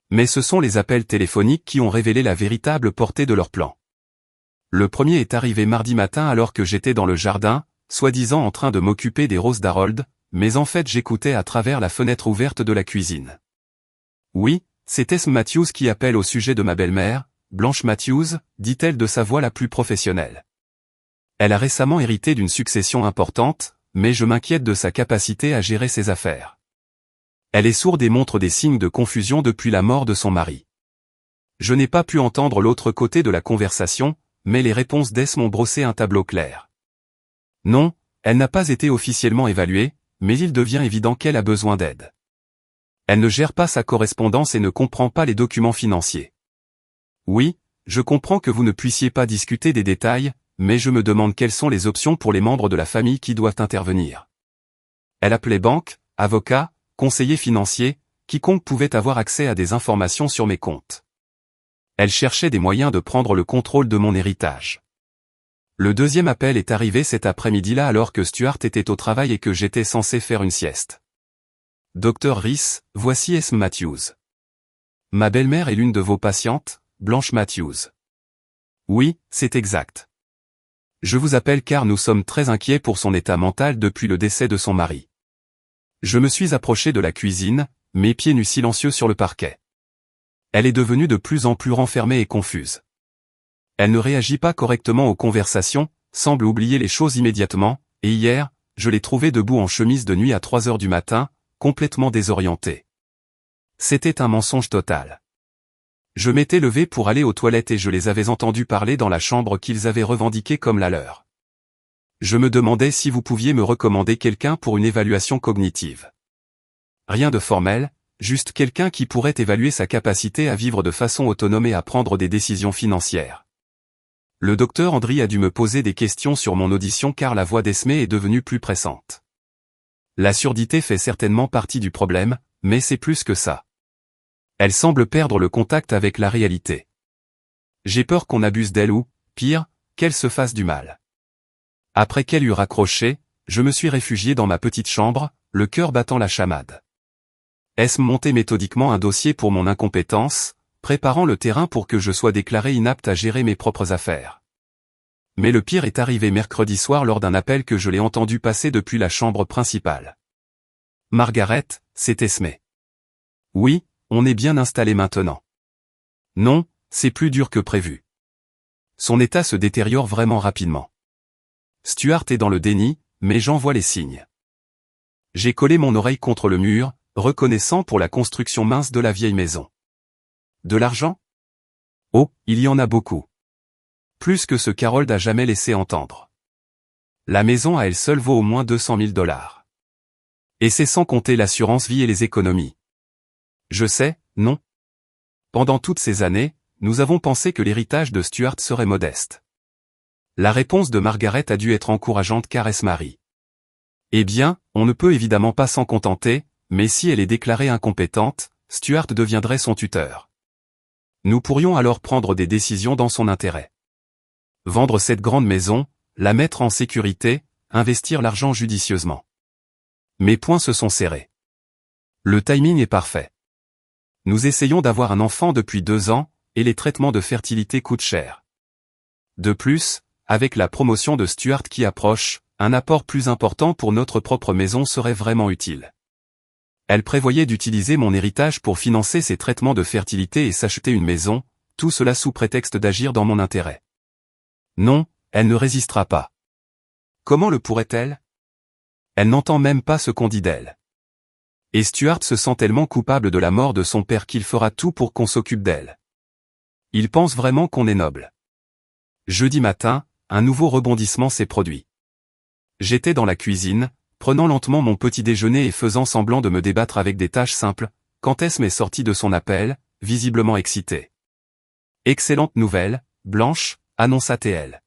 Mais ce sont les appels téléphoniques qui ont révélé la véritable portée de leur plan. Le premier est arrivé mardi matin alors que j'étais dans le jardin, soi-disant en train de m'occuper des roses d'Harold, mais en fait j'écoutais à travers la fenêtre ouverte de la cuisine. Oui, c'est Esme Matthews qui appelle au sujet de ma belle-mère, Blanche Matthews, dit-elle de sa voix la plus professionnelle. Elle a récemment hérité d'une succession importante, mais je m'inquiète de sa capacité à gérer ses affaires. Elle est sourde et montre des signes de confusion depuis la mort de son mari. Je n'ai pas pu entendre l'autre côté de la conversation, mais les réponses d'Esme m'ont brossé un tableau clair. Non, elle n'a pas été officiellement évaluée, mais il devient évident qu'elle a besoin d'aide. Elle ne gère pas sa correspondance et ne comprend pas les documents financiers. Oui, je comprends que vous ne puissiez pas discuter des détails, mais je me demande quelles sont les options pour les membres de la famille qui doivent intervenir. Elle appelait banque, avocat, conseiller financier, quiconque pouvait avoir accès à des informations sur mes comptes. Elle cherchait des moyens de prendre le contrôle de mon héritage. Le deuxième appel est arrivé cet après-midi-là alors que Stuart était au travail et que j'étais censé faire une sieste. Docteur Rhys, voici Esme Matthews. Ma belle-mère est l'une de vos patientes, Blanche Matthews. Oui, c'est exact. Je vous appelle car nous sommes très inquiets pour son état mental depuis le décès de son mari. Je me suis approché de la cuisine, mes pieds nus silencieux sur le parquet. Elle est devenue de plus en plus renfermée et confuse. Elle ne réagit pas correctement aux conversations, semble oublier les choses immédiatement, et hier, je l'ai trouvée debout en chemise de nuit à 3 heures du matin, complètement désorientée. C'était un mensonge total. Je m'étais levé pour aller aux toilettes et je les avais entendus parler dans la chambre qu'ils avaient revendiquée comme la leur. Je me demandais si vous pouviez me recommander quelqu'un pour une évaluation cognitive. Rien de formel, juste quelqu'un qui pourrait évaluer sa capacité à vivre de façon autonome et à prendre des décisions financières. Le docteur Andry a dû me poser des questions sur mon audition car la voix d'Esme est devenue plus pressante. La surdité fait certainement partie du problème, mais c'est plus que ça. Elle semble perdre le contact avec la réalité. J'ai peur qu'on abuse d'elle ou, pire, qu'elle se fasse du mal. Après qu'elle eut raccroché, je me suis réfugié dans ma petite chambre, le cœur battant la chamade. Esme montait méthodiquement un dossier pour mon incompétence, préparant le terrain pour que je sois déclaré inapte à gérer mes propres affaires. Mais le pire est arrivé mercredi soir lors d'un appel que je l'ai entendu passer depuis la chambre principale. Margaret, c'est Esme. Oui, on est bien installé maintenant. Non, c'est plus dur que prévu. Son état se détériore vraiment rapidement. Stuart est dans le déni, mais j'en vois les signes. J'ai collé mon oreille contre le mur, reconnaissant pour la construction mince de la vieille maison. De l'argent? Oh, il y en a beaucoup. Plus que ce qu'Harold a jamais laissé entendre. La maison à elle seule vaut au moins 200 000 $. Et c'est sans compter l'assurance vie et les économies. Je sais, non. Pendant toutes ces années, nous avons pensé que l'héritage de Stuart serait modeste. La réponse de Margaret a dû être encourageante car est-ce Marie. Eh bien, on ne peut évidemment pas s'en contenter, mais si elle est déclarée incompétente, Stuart deviendrait son tuteur. Nous pourrions alors prendre des décisions dans son intérêt. Vendre cette grande maison, la mettre en sécurité, investir l'argent judicieusement. Mes poings se sont serrés. Le timing est parfait. Nous essayons d'avoir un enfant depuis 2 ans, et les traitements de fertilité coûtent cher. De plus, avec la promotion de Stuart qui approche, un apport plus important pour notre propre maison serait vraiment utile. Elle prévoyait d'utiliser mon héritage pour financer ses traitements de fertilité et s'acheter une maison, tout cela sous prétexte d'agir dans mon intérêt. Non, elle ne résistera pas. Comment le pourrait-elle? Elle n'entend même pas ce qu'on dit d'elle. Et Stuart se sent tellement coupable de la mort de son père qu'il fera tout pour qu'on s'occupe d'elle. Il pense vraiment qu'on est noble. Jeudi matin, un nouveau rebondissement s'est produit. J'étais dans la cuisine, prenant lentement mon petit déjeuner et faisant semblant de me débattre avec des tâches simples, quand Esme est sortie de son appel, visiblement excitée. Excellente nouvelle, Blanche, annonça-t-elle.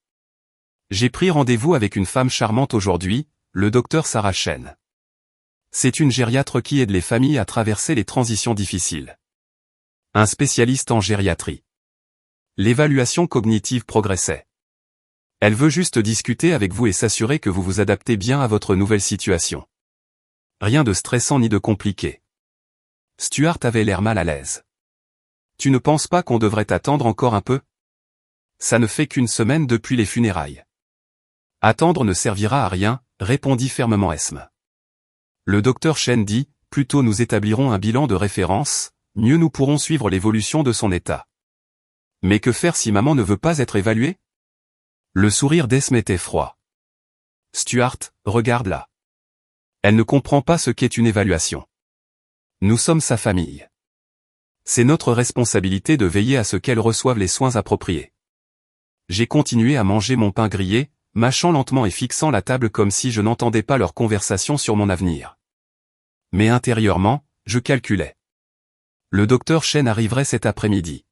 J'ai pris rendez-vous avec une femme charmante aujourd'hui, le docteur Sarah Chen. C'est une gériatre qui aide les familles à traverser les transitions difficiles. Un spécialiste en gériatrie. L'évaluation cognitive progressait. Elle veut juste discuter avec vous et s'assurer que vous vous adaptez bien à votre nouvelle situation. Rien de stressant ni de compliqué. Stuart avait l'air mal à l'aise. Tu ne penses pas qu'on devrait attendre encore un peu? Ça ne fait qu'une semaine depuis les funérailles. Attendre ne servira à rien, répondit fermement Esme. Le docteur Chen dit, plus tôt nous établirons un bilan de référence, mieux nous pourrons suivre l'évolution de son état. Mais que faire si maman ne veut pas être évaluée? Le sourire d'Esme était froid. Stuart, regarde-la. Elle ne comprend pas ce qu'est une évaluation. Nous sommes sa famille. C'est notre responsabilité de veiller à ce qu'elle reçoive les soins appropriés. J'ai continué à manger mon pain grillé, mâchant lentement et fixant la table comme si je n'entendais pas leur conversation sur mon avenir. Mais intérieurement, je calculais. Le docteur Chen arriverait cet après-midi.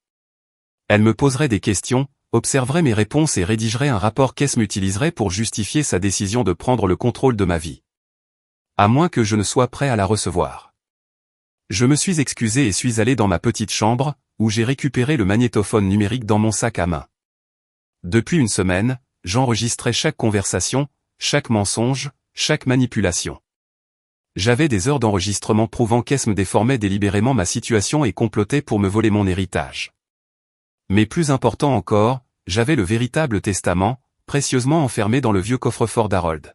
Elle me poserait des questions, observerait mes réponses et rédigerait un rapport qu'Esme utiliserait pour justifier sa décision de prendre le contrôle de ma vie. À moins que je ne sois prêt à la recevoir. Je me suis excusé et suis allé dans ma petite chambre, où j'ai récupéré le magnétophone numérique dans mon sac à main. Depuis une semaine, j'enregistrais chaque conversation, chaque mensonge, chaque manipulation. J'avais des heures d'enregistrement prouvant qu'Esme déformait délibérément ma situation et complotait pour me voler mon héritage. Mais plus important encore, j'avais le véritable testament, précieusement enfermé dans le vieux coffre-fort d'Harold.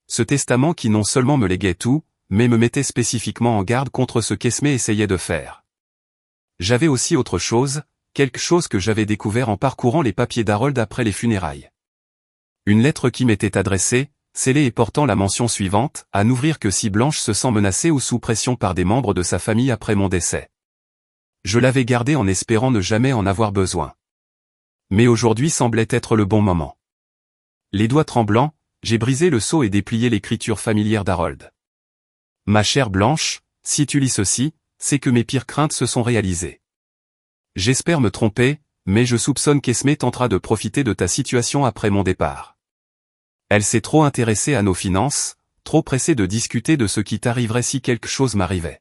Ce testament qui non seulement me léguait tout, mais me mettait spécifiquement en garde contre ce qu'Esme essayait de faire. J'avais aussi autre chose, quelque chose que j'avais découvert en parcourant les papiers d'Harold après les funérailles. Une lettre qui m'était adressée, scellée et portant la mention suivante, à n'ouvrir que si Blanche se sent menacée ou sous pression par des membres de sa famille après mon décès. Je l'avais gardée en espérant ne jamais en avoir besoin. Mais aujourd'hui semblait être le bon moment. Les doigts tremblants, j'ai brisé le sceau et déplié l'écriture familière d'Harold. Ma chère Blanche, si tu lis ceci, c'est que mes pires craintes se sont réalisées. J'espère me tromper, mais je soupçonne qu'Esme tentera de profiter de ta situation après mon départ. Elle s'est trop intéressée à nos finances, trop pressée de discuter de ce qui t'arriverait si quelque chose m'arrivait.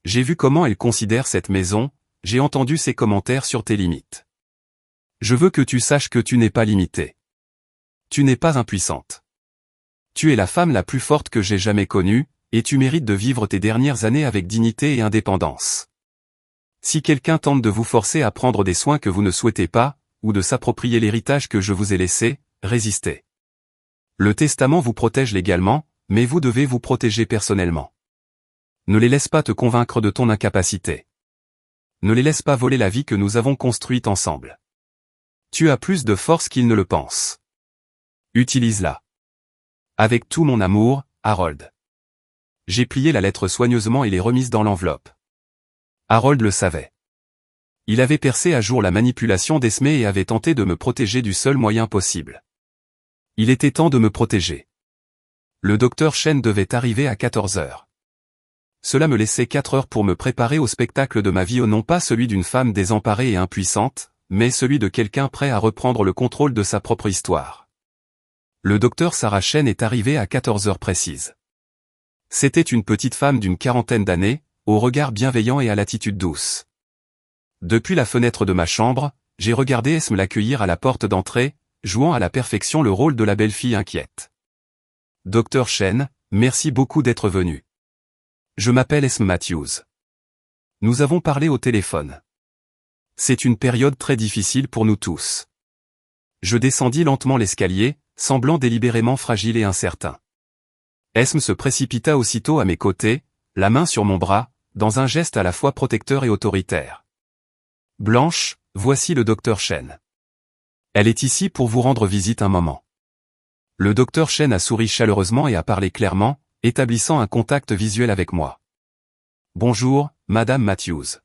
J'ai vu comment elle considère cette maison, j'ai entendu ses commentaires sur tes limites. Je veux que tu saches que tu n'es pas limitée. Tu n'es pas impuissante. Tu es la femme la plus forte que j'ai jamais connue, et tu mérites de vivre tes dernières années avec dignité et indépendance. Si quelqu'un tente de vous forcer à prendre des soins que vous ne souhaitez pas, ou de s'approprier l'héritage que je vous ai laissé, résistez. Le testament vous protège légalement, mais vous devez vous protéger personnellement. Ne les laisse pas te convaincre de ton incapacité. Ne les laisse pas voler la vie que nous avons construite ensemble. Tu as plus de force qu'ils ne le pensent. Utilise-la. Avec tout mon amour, Harold. J'ai plié la lettre soigneusement et l'ai remise dans l'enveloppe. Harold le savait. Il avait percé à jour la manipulation d'Esme et avait tenté de me protéger du seul moyen possible. Il était temps de me protéger. Le docteur Chen devait arriver à 14 heures. Cela me laissait 4 heures pour me préparer au spectacle de ma vie, non pas celui d'une femme désemparée et impuissante, mais celui de quelqu'un prêt à reprendre le contrôle de sa propre histoire. Le docteur Sarah Chen est arrivé à 14 heures précises. C'était une petite femme d'une quarantaine d'années, au regard bienveillant et à l'attitude douce. Depuis la fenêtre de ma chambre, j'ai regardé Esme l'accueillir à la porte d'entrée, jouant à la perfection le rôle de la belle-fille inquiète. « Docteur Chen, merci beaucoup d'être venu. Je m'appelle Esme Matthews. Nous avons parlé au téléphone. C'est une période très difficile pour nous tous. » Je descendis lentement l'escalier, semblant délibérément fragile et incertain. Esme se précipita aussitôt à mes côtés, la main sur mon bras, dans un geste à la fois protecteur et autoritaire. « Blanche, voici le docteur Chen. Elle est ici pour vous rendre visite un moment. » Le docteur Chen a souri chaleureusement et a parlé clairement, établissant un contact visuel avec moi. « Bonjour, Madame Matthews.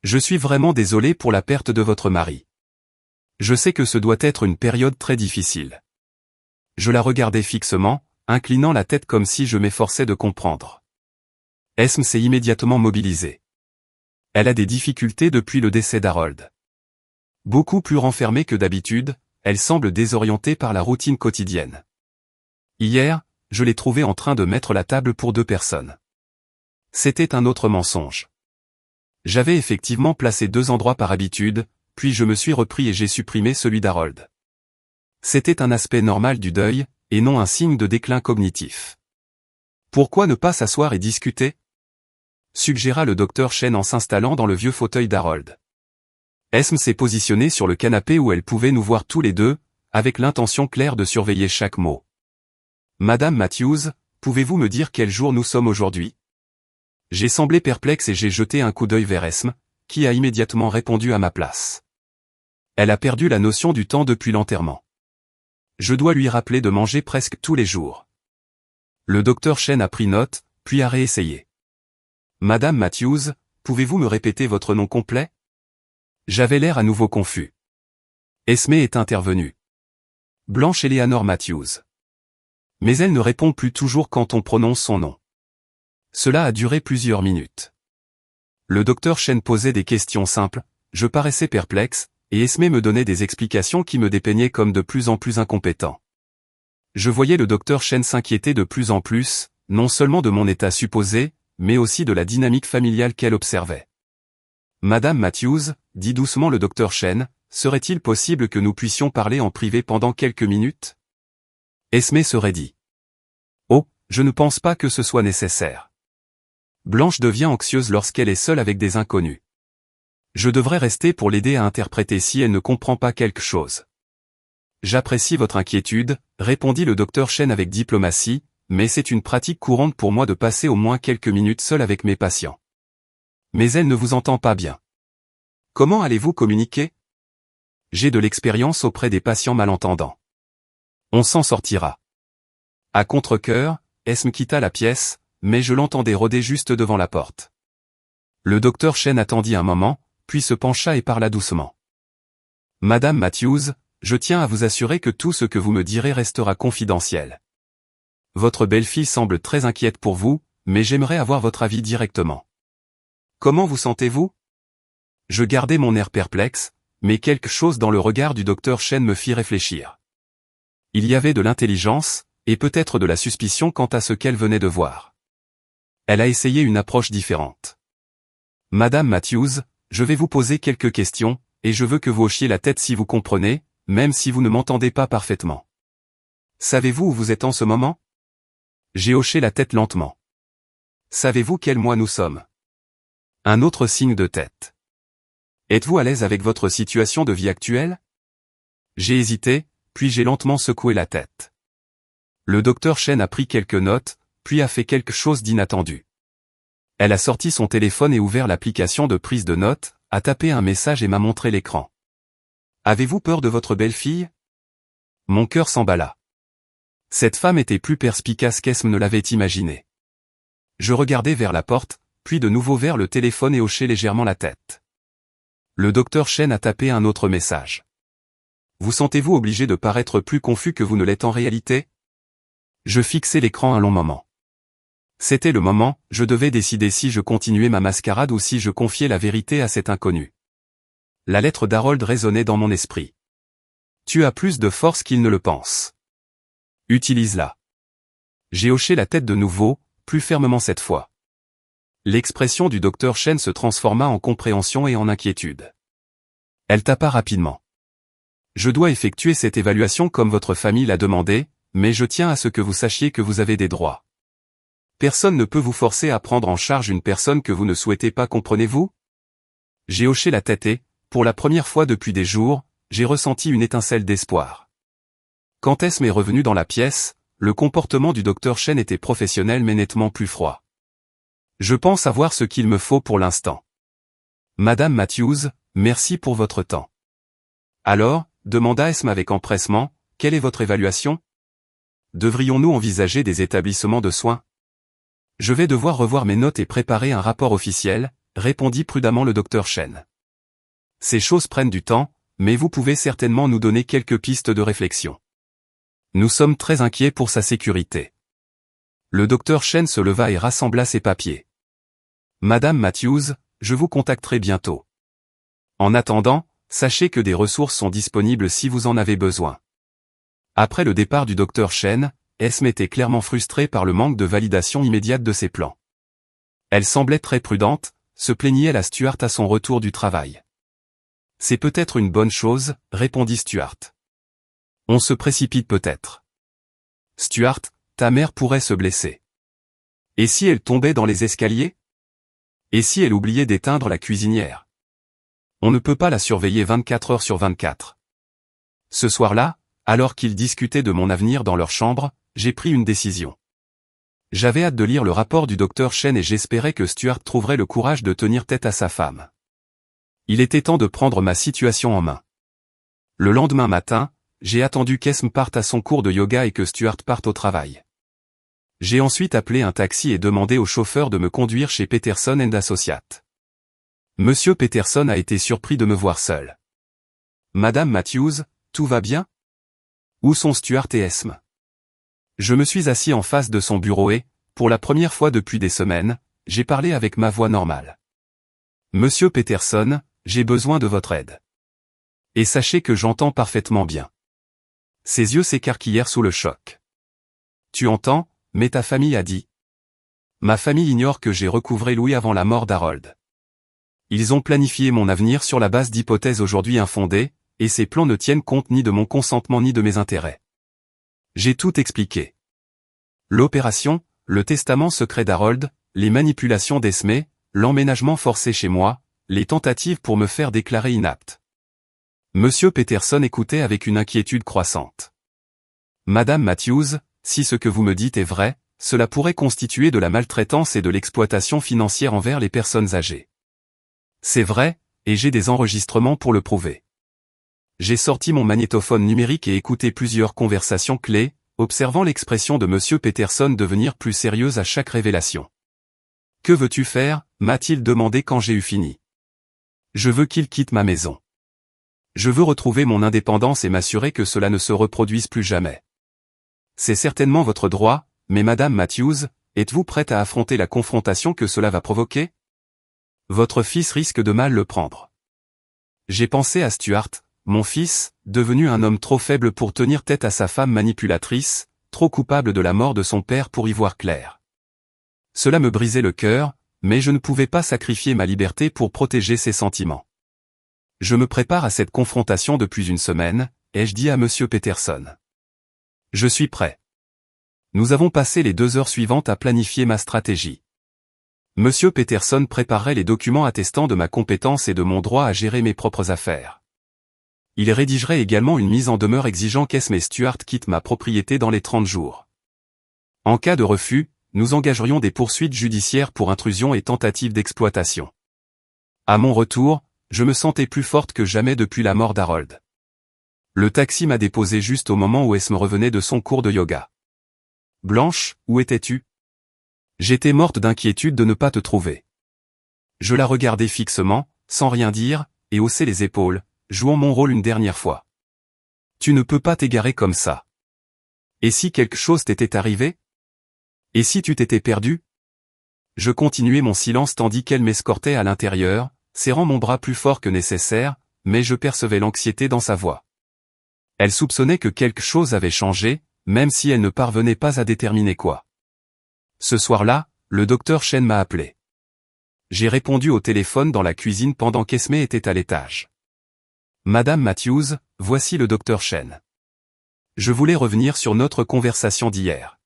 Je suis vraiment désolé pour la perte de votre mari. Je sais que ce doit être une période très difficile. » Je la regardais fixement, inclinant la tête comme si je m'efforçais de comprendre. Esme s'est immédiatement mobilisée. Elle a des difficultés depuis le décès d'Harold. Beaucoup plus renfermée que d'habitude, elle semble désorientée par la routine quotidienne. Hier, je l'ai trouvée en train de mettre la table pour 2 personnes. C'était un autre mensonge. J'avais effectivement placé 2 endroits par habitude, puis je me suis repris et j'ai supprimé celui d'Harold. C'était un aspect normal du deuil, et non un signe de déclin cognitif. Pourquoi ne pas s'asseoir et discuter ? Suggéra le docteur Chen en s'installant dans le vieux fauteuil d'Harold. Esme s'est positionnée sur le canapé où elle pouvait nous voir tous les deux, avec l'intention claire de surveiller chaque mot. Madame Matthews, pouvez-vous me dire quel jour nous sommes aujourd'hui ? J'ai semblé perplexe et j'ai jeté un coup d'œil vers Esme, qui a immédiatement répondu à ma place. Elle a perdu la notion du temps depuis l'enterrement. Je dois lui rappeler de manger presque tous les jours. Le docteur Chen a pris note, puis a réessayé. Madame Matthews, pouvez-vous me répéter votre nom complet ? J'avais l'air à nouveau confus. Esme est intervenue. Blanche Eleanor Matthews. Mais elle ne répond plus toujours quand on prononce son nom. Cela a duré plusieurs minutes. Le docteur Chen posait des questions simples, je paraissais perplexe, et Esme me donnait des explications qui me dépeignaient comme de plus en plus incompétent. Je voyais le docteur Chen s'inquiéter de plus en plus, non seulement de mon état supposé, mais aussi de la dynamique familiale qu'elle observait. Madame Matthews, dit doucement le docteur Chen, serait-il possible que nous puissions parler en privé pendant quelques minutes ? Esme se raidit. Oh, je ne pense pas que ce soit nécessaire. Blanche devient anxieuse lorsqu'elle est seule avec des inconnus. Je devrais rester pour l'aider à interpréter si elle ne comprend pas quelque chose. J'apprécie votre inquiétude, répondit le docteur Chen avec diplomatie, mais c'est une pratique courante pour moi de passer au moins quelques minutes seul avec mes patients. Mais elle ne vous entend pas bien. Comment allez-vous communiquer ? J'ai de l'expérience auprès des patients malentendants. On s'en sortira. À contre-cœur, Esme quitta la pièce, mais je l'entendais rôder juste devant la porte. Le docteur Chen attendit un moment, puis se pencha et parla doucement. Madame Matthews, je tiens à vous assurer que tout ce que vous me direz restera confidentiel. Votre belle-fille semble très inquiète pour vous, mais j'aimerais avoir votre avis directement. Comment vous sentez-vous ? Je gardai mon air perplexe, mais quelque chose dans le regard du docteur Chen me fit réfléchir. Il y avait de l'intelligence, et peut-être de la suspicion quant à ce qu'elle venait de voir. Elle a essayé une approche différente. Madame Matthews, je vais vous poser quelques questions, et je veux que vous hochiez la tête si vous comprenez, même si vous ne m'entendez pas parfaitement. Savez-vous où vous êtes en ce moment ? J'ai hoché la tête lentement. Savez-vous quel mois nous sommes ? Un autre signe de tête. Êtes-vous à l'aise avec votre situation de vie actuelle ? J'ai hésité, puis j'ai lentement secoué la tête. Le docteur Chen a pris quelques notes, puis a fait quelque chose d'inattendu. Elle a sorti son téléphone et ouvert l'application de prise de notes, a tapé un message et m'a montré l'écran. Avez-vous peur de votre belle-fille ? Mon cœur s'emballa. Cette femme était plus perspicace qu'Esme ne l'avait imaginé. Je regardai vers la porte, puis de nouveau vers le téléphone et hochai légèrement la tête. Le docteur Chen a tapé un autre message. Vous sentez-vous obligé de paraître plus confus que vous ne l'êtes en réalité? Je fixai l'écran un long moment. C'était le moment, je devais décider si je continuais ma mascarade ou si je confiais la vérité à cet inconnu. La lettre d'Harold résonnait dans mon esprit. Tu as plus de force qu'il ne le pense. Utilise-la. J'ai hoché la tête de nouveau, plus fermement cette fois. L'expression du docteur Chen se transforma en compréhension et en inquiétude. Elle tapa rapidement. Je dois effectuer cette évaluation comme votre famille l'a demandé, mais je tiens à ce que vous sachiez que vous avez des droits. Personne ne peut vous forcer à prendre en charge une personne que vous ne souhaitez pas, comprenez-vous? J'ai hoché la tête et, pour la première fois depuis des jours, j'ai ressenti une étincelle d'espoir. Quand Esme est revenue dans la pièce, le comportement du docteur Chen était professionnel mais nettement plus froid. Je pense avoir ce qu'il me faut pour l'instant. Madame Matthews, merci pour votre temps. Alors, demanda Esme avec empressement, quelle est votre évaluation? Devrions-nous envisager des établissements de soins? Je vais devoir revoir mes notes et préparer un rapport officiel, répondit prudemment le docteur Chen. Ces choses prennent du temps, mais vous pouvez certainement nous donner quelques pistes de réflexion. Nous sommes très inquiets pour sa sécurité. Le docteur Chen se leva et rassembla ses papiers. Madame Matthews, je vous contacterai bientôt. En attendant, sachez que des ressources sont disponibles si vous en avez besoin. Après le départ du docteur Chen, Esme était clairement frustrée par le manque de validation immédiate de ses plans. Elle semblait très prudente, se plaignit-elle à Stuart à son retour du travail. C'est peut-être une bonne chose, répondit Stuart. On se précipite peut-être. Stuart, ta mère pourrait se blesser. Et si elle tombait dans les escaliers? Et si elle oubliait d'éteindre la cuisinière? On ne peut pas la surveiller 24 heures sur 24. Ce soir-là, alors qu'ils discutaient de mon avenir dans leur chambre, j'ai pris une décision. J'avais hâte de lire le rapport du docteur Chen et j'espérais que Stuart trouverait le courage de tenir tête à sa femme. Il était temps de prendre ma situation en main. Le lendemain matin, j'ai attendu qu'Esme parte à son cours de yoga et que Stuart parte au travail. J'ai ensuite appelé un taxi et demandé au chauffeur de me conduire chez Peterson & Associates. Monsieur Peterson a été surpris de me voir seul. Madame Matthews, tout va bien? Où sont Stuart et Esme? Je me suis assis en face de son bureau et, pour la première fois depuis des semaines, j'ai parlé avec ma voix normale. Monsieur Peterson, j'ai besoin de votre aide. Et sachez que j'entends parfaitement bien. Ses yeux s'écarquillèrent sous le choc. Tu entends, mais ta famille a dit. Ma famille ignore que j'ai recouvré Louis avant la mort d'Harold. Ils ont planifié mon avenir sur la base d'hypothèses aujourd'hui infondées, et ces plans ne tiennent compte ni de mon consentement ni de mes intérêts. J'ai tout expliqué. L'opération, le testament secret d'Harold, les manipulations d'Esme, l'emménagement forcé chez moi, les tentatives pour me faire déclarer inapte. Monsieur Peterson écoutait avec une inquiétude croissante. Madame Matthews, si ce que vous me dites est vrai, cela pourrait constituer de la maltraitance et de l'exploitation financière envers les personnes âgées. C'est vrai, et j'ai des enregistrements pour le prouver. J'ai sorti mon magnétophone numérique et écouté plusieurs conversations clés, observant l'expression de Monsieur Peterson devenir plus sérieuse à chaque révélation. Que veux-tu faire, m'a-t-il demandé quand j'ai eu fini. Je veux qu'il quitte ma maison. Je veux retrouver mon indépendance et m'assurer que cela ne se reproduise plus jamais. C'est certainement votre droit, mais Madame Matthews, êtes-vous prête à affronter la confrontation que cela va provoquer? Votre fils risque de mal le prendre. J'ai pensé à Stuart, mon fils, devenu un homme trop faible pour tenir tête à sa femme manipulatrice, trop coupable de la mort de son père pour y voir clair. Cela me brisait le cœur, mais je ne pouvais pas sacrifier ma liberté pour protéger ses sentiments. Je me prépare à cette confrontation depuis une semaine, ai-je dit à Monsieur Peterson. Je suis prêt. Nous avons passé les 2 heures suivantes à planifier ma stratégie. Monsieur Peterson préparerait les documents attestant de ma compétence et de mon droit à gérer mes propres affaires. Il rédigerait également une mise en demeure exigeant qu'Esme et Stuart quittent ma propriété dans les 30 jours. En cas de refus, nous engagerions des poursuites judiciaires pour intrusion et tentative d'exploitation. À mon retour, je me sentais plus forte que jamais depuis la mort d'Harold. Le taxi m'a déposé juste au moment où Esme revenait de son cours de yoga. Blanche, où étais-tu? J'étais morte d'inquiétude de ne pas te trouver. Je la regardais fixement, sans rien dire, et haussais les épaules, jouant mon rôle une dernière fois. Tu ne peux pas t'égarer comme ça. Et si quelque chose t'était arrivé? Et si tu t'étais perdu? Je continuais mon silence tandis qu'elle m'escortait à l'intérieur, serrant mon bras plus fort que nécessaire, mais je percevais l'anxiété dans sa voix. Elle soupçonnait que quelque chose avait changé, même si elle ne parvenait pas à déterminer quoi. Ce soir-là, le docteur Chen m'a appelé. J'ai répondu au téléphone dans la cuisine pendant qu'Esme était à l'étage. Madame Matthews, voici le docteur Chen. Je voulais revenir sur notre conversation d'hier.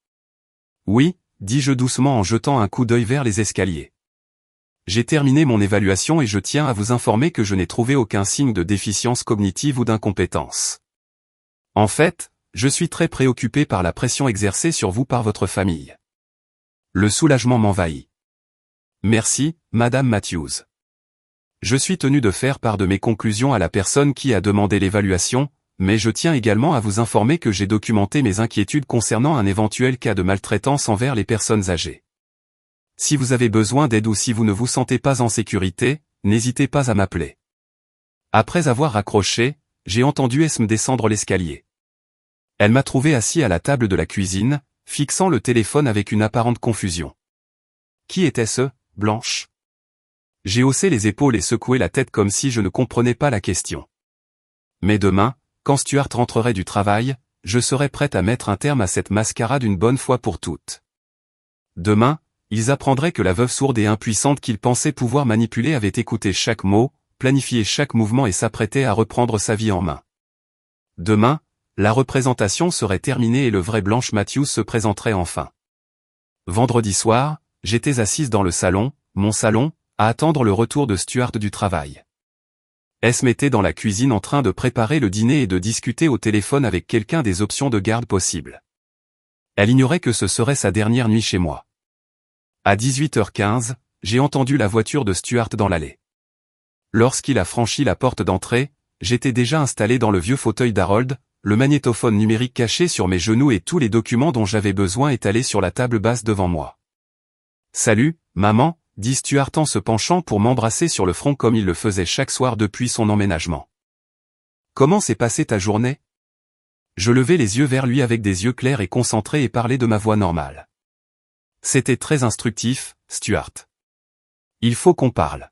Oui, dis-je doucement en jetant un coup d'œil vers les escaliers. J'ai terminé mon évaluation et je tiens à vous informer que je n'ai trouvé aucun signe de déficience cognitive ou d'incompétence. En fait, je suis très préoccupé par la pression exercée sur vous par votre famille. Le soulagement m'envahit. Merci, Madame Matthews. Je suis tenu de faire part de mes conclusions à la personne qui a demandé l'évaluation, mais je tiens également à vous informer que j'ai documenté mes inquiétudes concernant un éventuel cas de maltraitance envers les personnes âgées. Si vous avez besoin d'aide ou si vous ne vous sentez pas en sécurité, n'hésitez pas à m'appeler. Après avoir raccroché, j'ai entendu Esme descendre l'escalier. Elle m'a trouvé assis à la table de la cuisine, fixant le téléphone avec une apparente confusion. Qui était-ce, Blanche? J'ai haussé les épaules et secoué la tête comme si je ne comprenais pas la question. Mais demain, quand Stuart rentrerait du travail, je serai prête à mettre un terme à cette mascarade une bonne fois pour toutes. Demain, ils apprendraient que la veuve sourde et impuissante qu'ils pensaient pouvoir manipuler avait écouté chaque mot, planifié chaque mouvement et s'apprêtait à reprendre sa vie en main. Demain, la représentation serait terminée et le vrai Blanche Matthews se présenterait enfin. Vendredi soir, j'étais assise dans le salon, mon salon, à attendre le retour de Stuart du travail. Esme était dans la cuisine en train de préparer le dîner et de discuter au téléphone avec quelqu'un des options de garde possibles. Elle ignorait que ce serait sa dernière nuit chez moi. À 18h15, j'ai entendu la voiture de Stuart dans l'allée. Lorsqu'il a franchi la porte d'entrée, j'étais déjà installé dans le vieux fauteuil d'Harold, le magnétophone numérique caché sur mes genoux et tous les documents dont j'avais besoin étalés sur la table basse devant moi. « Salut, maman », dit Stuart en se penchant pour m'embrasser sur le front comme il le faisait chaque soir depuis son emménagement. « Comment s'est passée ta journée ?» Je levai les yeux vers lui avec des yeux clairs et concentrés et parlais de ma voix normale. C'était très instructif, Stuart. Il faut qu'on parle.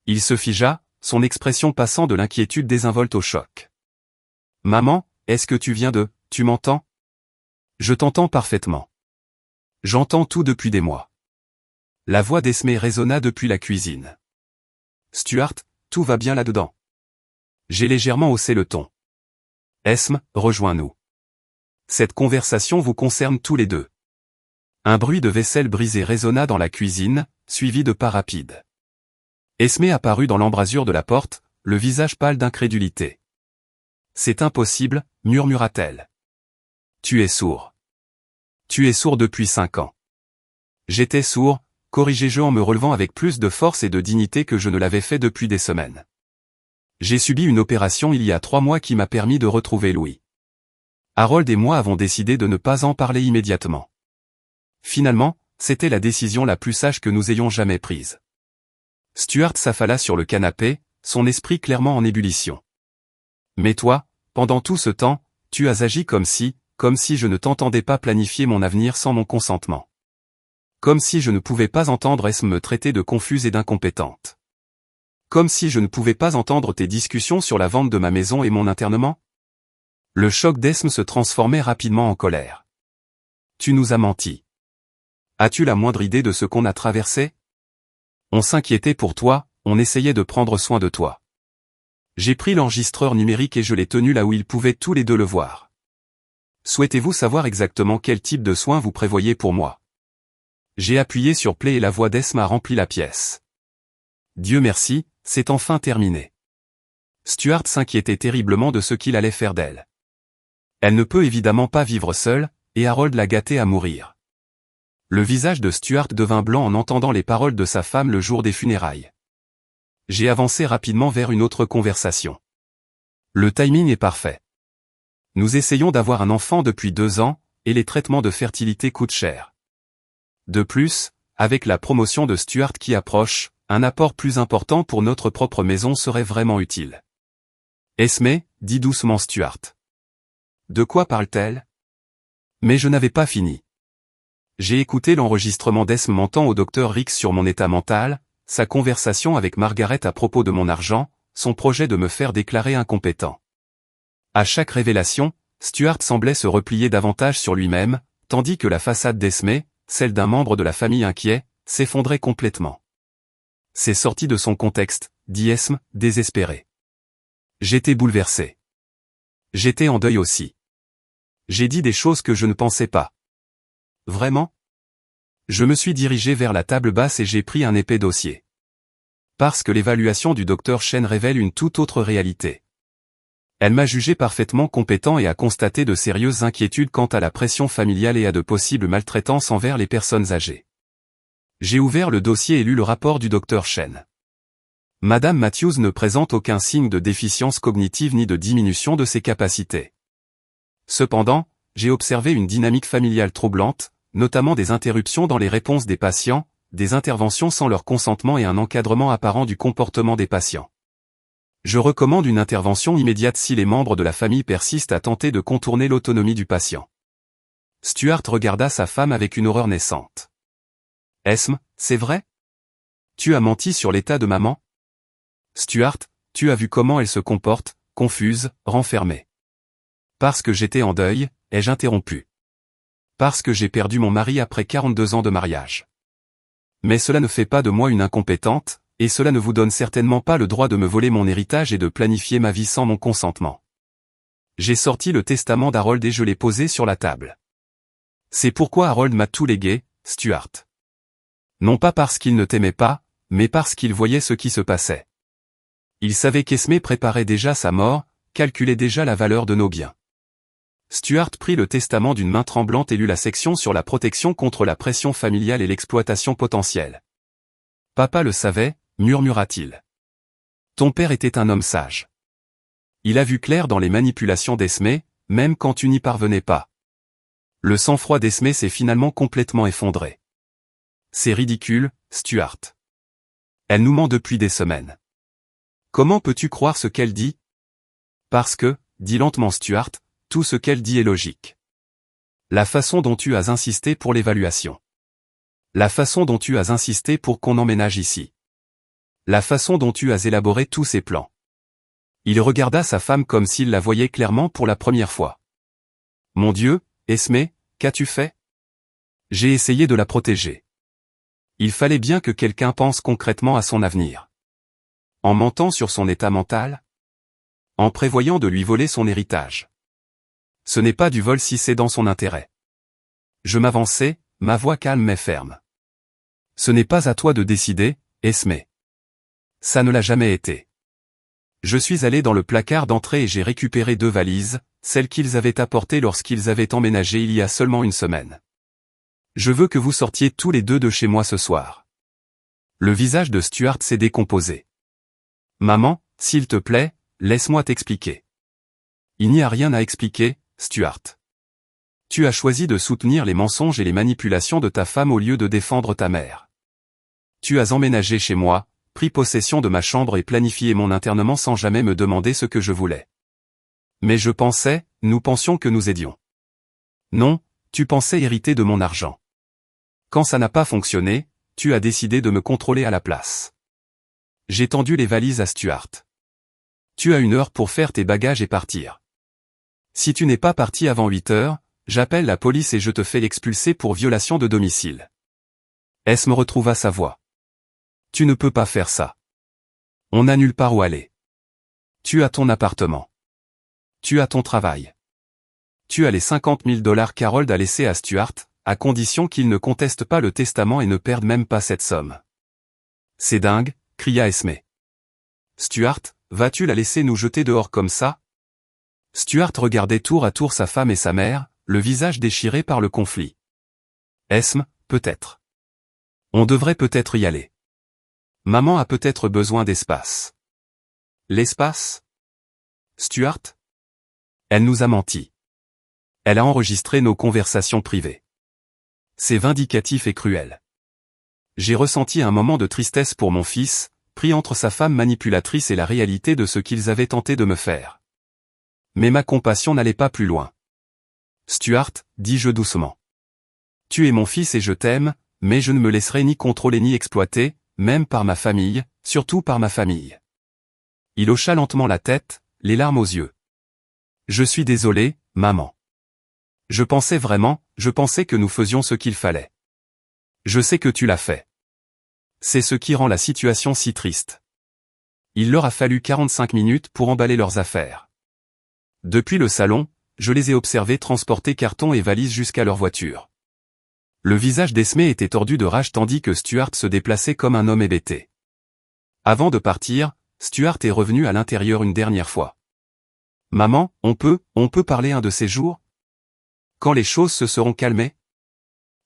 Il se figea, son expression passant de l'inquiétude désinvolte au choc. Maman, est-ce que tu m'entends? Je t'entends parfaitement. J'entends tout depuis des mois. La voix d'Esme résonna depuis la cuisine. Stuart, tout va bien là-dedans. J'ai légèrement haussé le ton. Esme, rejoins-nous. Cette conversation vous concerne tous les deux. Un bruit de vaisselle brisée résonna dans la cuisine, suivi de pas rapides. Esme apparut dans l'embrasure de la porte, le visage pâle d'incrédulité. C'est impossible, murmura-t-elle. Tu es sourd. Tu es sourd depuis 5 ans. J'étais sourd, corrigeai-je en me relevant avec plus de force et de dignité que je ne l'avais fait depuis des semaines. J'ai subi une opération il y a 3 mois qui m'a permis de retrouver Louis. Harold et moi avons décidé de ne pas en parler immédiatement. Finalement, c'était la décision la plus sage que nous ayons jamais prise. Stuart s'affala sur le canapé, son esprit clairement en ébullition. Mais toi, pendant tout ce temps, tu as agi comme si je ne t'entendais pas planifier mon avenir sans mon consentement. Comme si je ne pouvais pas entendre Esme me traiter de confuse et d'incompétente. Comme si je ne pouvais pas entendre tes discussions sur la vente de ma maison et mon internement. Le choc d'Esme se transformait rapidement en colère. Tu nous as menti. As-tu la moindre idée de ce qu'on a traversé? On s'inquiétait pour toi, on essayait de prendre soin de toi. J'ai pris l'enregistreur numérique et je l'ai tenu là où ils pouvaient tous les deux le voir. Souhaitez-vous savoir exactement quel type de soins vous prévoyez pour moi? J'ai appuyé sur play et la voix d'Esme a rempli la pièce. Dieu merci, c'est enfin terminé. Stuart s'inquiétait terriblement de ce qu'il allait faire d'elle. Elle ne peut évidemment pas vivre seule, et Harold l'a gâtée à mourir. Le visage de Stuart devint blanc en entendant les paroles de sa femme le jour des funérailles. J'ai avancé rapidement vers une autre conversation. Le timing est parfait. Nous essayons d'avoir un enfant depuis 2 ans, et les traitements de fertilité coûtent cher. De plus, avec la promotion de Stuart qui approche, un apport plus important pour notre propre maison serait vraiment utile. Esme, dit doucement Stuart. de quoi parle-t-elle? Mais je n'avais pas fini. J'ai écouté l'enregistrement d'Esme mentant au docteur Rix sur mon état mental, sa conversation avec Margaret à propos de mon argent, son projet de me faire déclarer incompétent. À chaque révélation, Stuart semblait se replier davantage sur lui-même, tandis que la façade d'Esme, celle d'un membre de la famille inquiet, s'effondrait complètement. C'est sorti de son contexte, dit Esme, désespéré. J'étais bouleversé. J'étais en deuil aussi. J'ai dit des choses que je ne pensais pas. Vraiment? Je me suis dirigé vers la table basse et j'ai pris un épais dossier. Parce que l'évaluation du docteur Chen révèle une toute autre réalité. Elle m'a jugé parfaitement compétent et a constaté de sérieuses inquiétudes quant à la pression familiale et à de possibles maltraitances envers les personnes âgées. J'ai ouvert le dossier et lu le rapport du docteur Chen. Madame Matthews ne présente aucun signe de déficience cognitive ni de diminution de ses capacités. Cependant, j'ai observé une dynamique familiale troublante, notamment des interruptions dans les réponses des patients, des interventions sans leur consentement et un encadrement apparent du comportement des patients. Je recommande une intervention immédiate si les membres de la famille persistent à tenter de contourner l'autonomie du patient. Stuart regarda sa femme avec une horreur naissante. Esme, c'est vrai? Tu as menti sur l'état de maman? Stuart, tu as vu comment elle se comporte, confuse, renfermée. Parce que j'étais en deuil, ai-je interrompu. Parce que j'ai perdu mon mari après 42 ans de mariage. Mais cela ne fait pas de moi une incompétente, et cela ne vous donne certainement pas le droit de me voler mon héritage et de planifier ma vie sans mon consentement. J'ai sorti le testament d'Harold et je l'ai posé sur la table. C'est pourquoi Harold m'a tout légué, Stuart. Non pas parce qu'il ne t'aimait pas, mais parce qu'il voyait ce qui se passait. Il savait qu'Esme préparait déjà sa mort, calculait déjà la valeur de nos biens. Stuart prit le testament d'une main tremblante et lut la section sur la protection contre la pression familiale et l'exploitation potentielle. Papa le savait, murmura-t-il. Ton père était un homme sage. Il a vu clair dans les manipulations d'Esme, même quand tu n'y parvenais pas. Le sang-froid d'Esme s'est finalement complètement effondré. C'est ridicule, Stuart. Elle nous ment depuis des semaines. Comment peux-tu croire ce qu'elle dit? Parce que, dit lentement Stuart, tout ce qu'elle dit est logique. La façon dont tu as insisté pour l'évaluation. La façon dont tu as insisté pour qu'on emménage ici. La façon dont tu as élaboré tous ces plans. Il regarda sa femme comme s'il la voyait clairement pour la première fois. Mon Dieu, Esme, qu'as-tu fait? J'ai essayé de la protéger. Il fallait bien que quelqu'un pense concrètement à son avenir. En mentant sur son état mental? En prévoyant de lui voler son héritage. Ce n'est pas du vol si c'est dans son intérêt. Je m'avançai, ma voix calme mais ferme. Ce n'est pas à toi de décider, Esme. Ça ne l'a jamais été. Je suis allé dans le placard d'entrée et j'ai récupéré 2 valises, celles qu'ils avaient apportées lorsqu'ils avaient emménagé il y a seulement une semaine. Je veux que vous sortiez tous les deux de chez moi ce soir. Le visage de Stuart s'est décomposé. Maman, s'il te plaît, laisse-moi t'expliquer. Il n'y a rien à expliquer, Stuart. Tu as choisi de soutenir les mensonges et les manipulations de ta femme au lieu de défendre ta mère. Tu as emménagé chez moi, pris possession de ma chambre et planifié mon internement sans jamais me demander ce que je voulais. Mais nous pensions que nous aidions. Non, tu pensais hériter de mon argent. Quand ça n'a pas fonctionné, tu as décidé de me contrôler à la place. J'ai tendu les valises à Stuart. Tu as 1 heure pour faire tes bagages et partir. Si tu n'es pas parti avant 8 heures, j'appelle la police et je te fais expulser pour violation de domicile. Esme retrouva sa voix. Tu ne peux pas faire ça. On n'a nulle part où aller. Tu as ton appartement. Tu as ton travail. Tu as les $50 000 qu'Harold a laissés à Stuart, à condition qu'il ne conteste pas le testament et ne perde même pas cette somme. C'est dingue, cria Esme. Stuart, vas-tu la laisser nous jeter dehors comme ça? Stuart regardait tour à tour sa femme et sa mère, le visage déchiré par le conflit. Esme, peut-être. On devrait peut-être y aller. Maman a peut-être besoin d'espace. L'espace? Stuart? Elle nous a menti. Elle a enregistré nos conversations privées. C'est vindicatif et cruel. J'ai ressenti un moment de tristesse pour mon fils, pris entre sa femme manipulatrice et la réalité de ce qu'ils avaient tenté de me faire. Mais ma compassion n'allait pas plus loin. Stuart, dis-je doucement. Tu es mon fils et je t'aime, mais je ne me laisserai ni contrôler ni exploiter, même par ma famille, surtout par ma famille. Il hocha lentement la tête, les larmes aux yeux. Je suis désolé, maman. Je pensais que nous faisions ce qu'il fallait. Je sais que tu l'as fait. C'est ce qui rend la situation si triste. Il leur a fallu 45 minutes pour emballer leurs affaires. Depuis le salon, je les ai observés transporter cartons et valises jusqu'à leur voiture. Le visage d'Esmé était tordu de rage tandis que Stuart se déplaçait comme un homme hébété. Avant de partir, Stuart est revenu à l'intérieur une dernière fois. Maman, on peut parler un de ces jours? Quand les choses se seront calmées?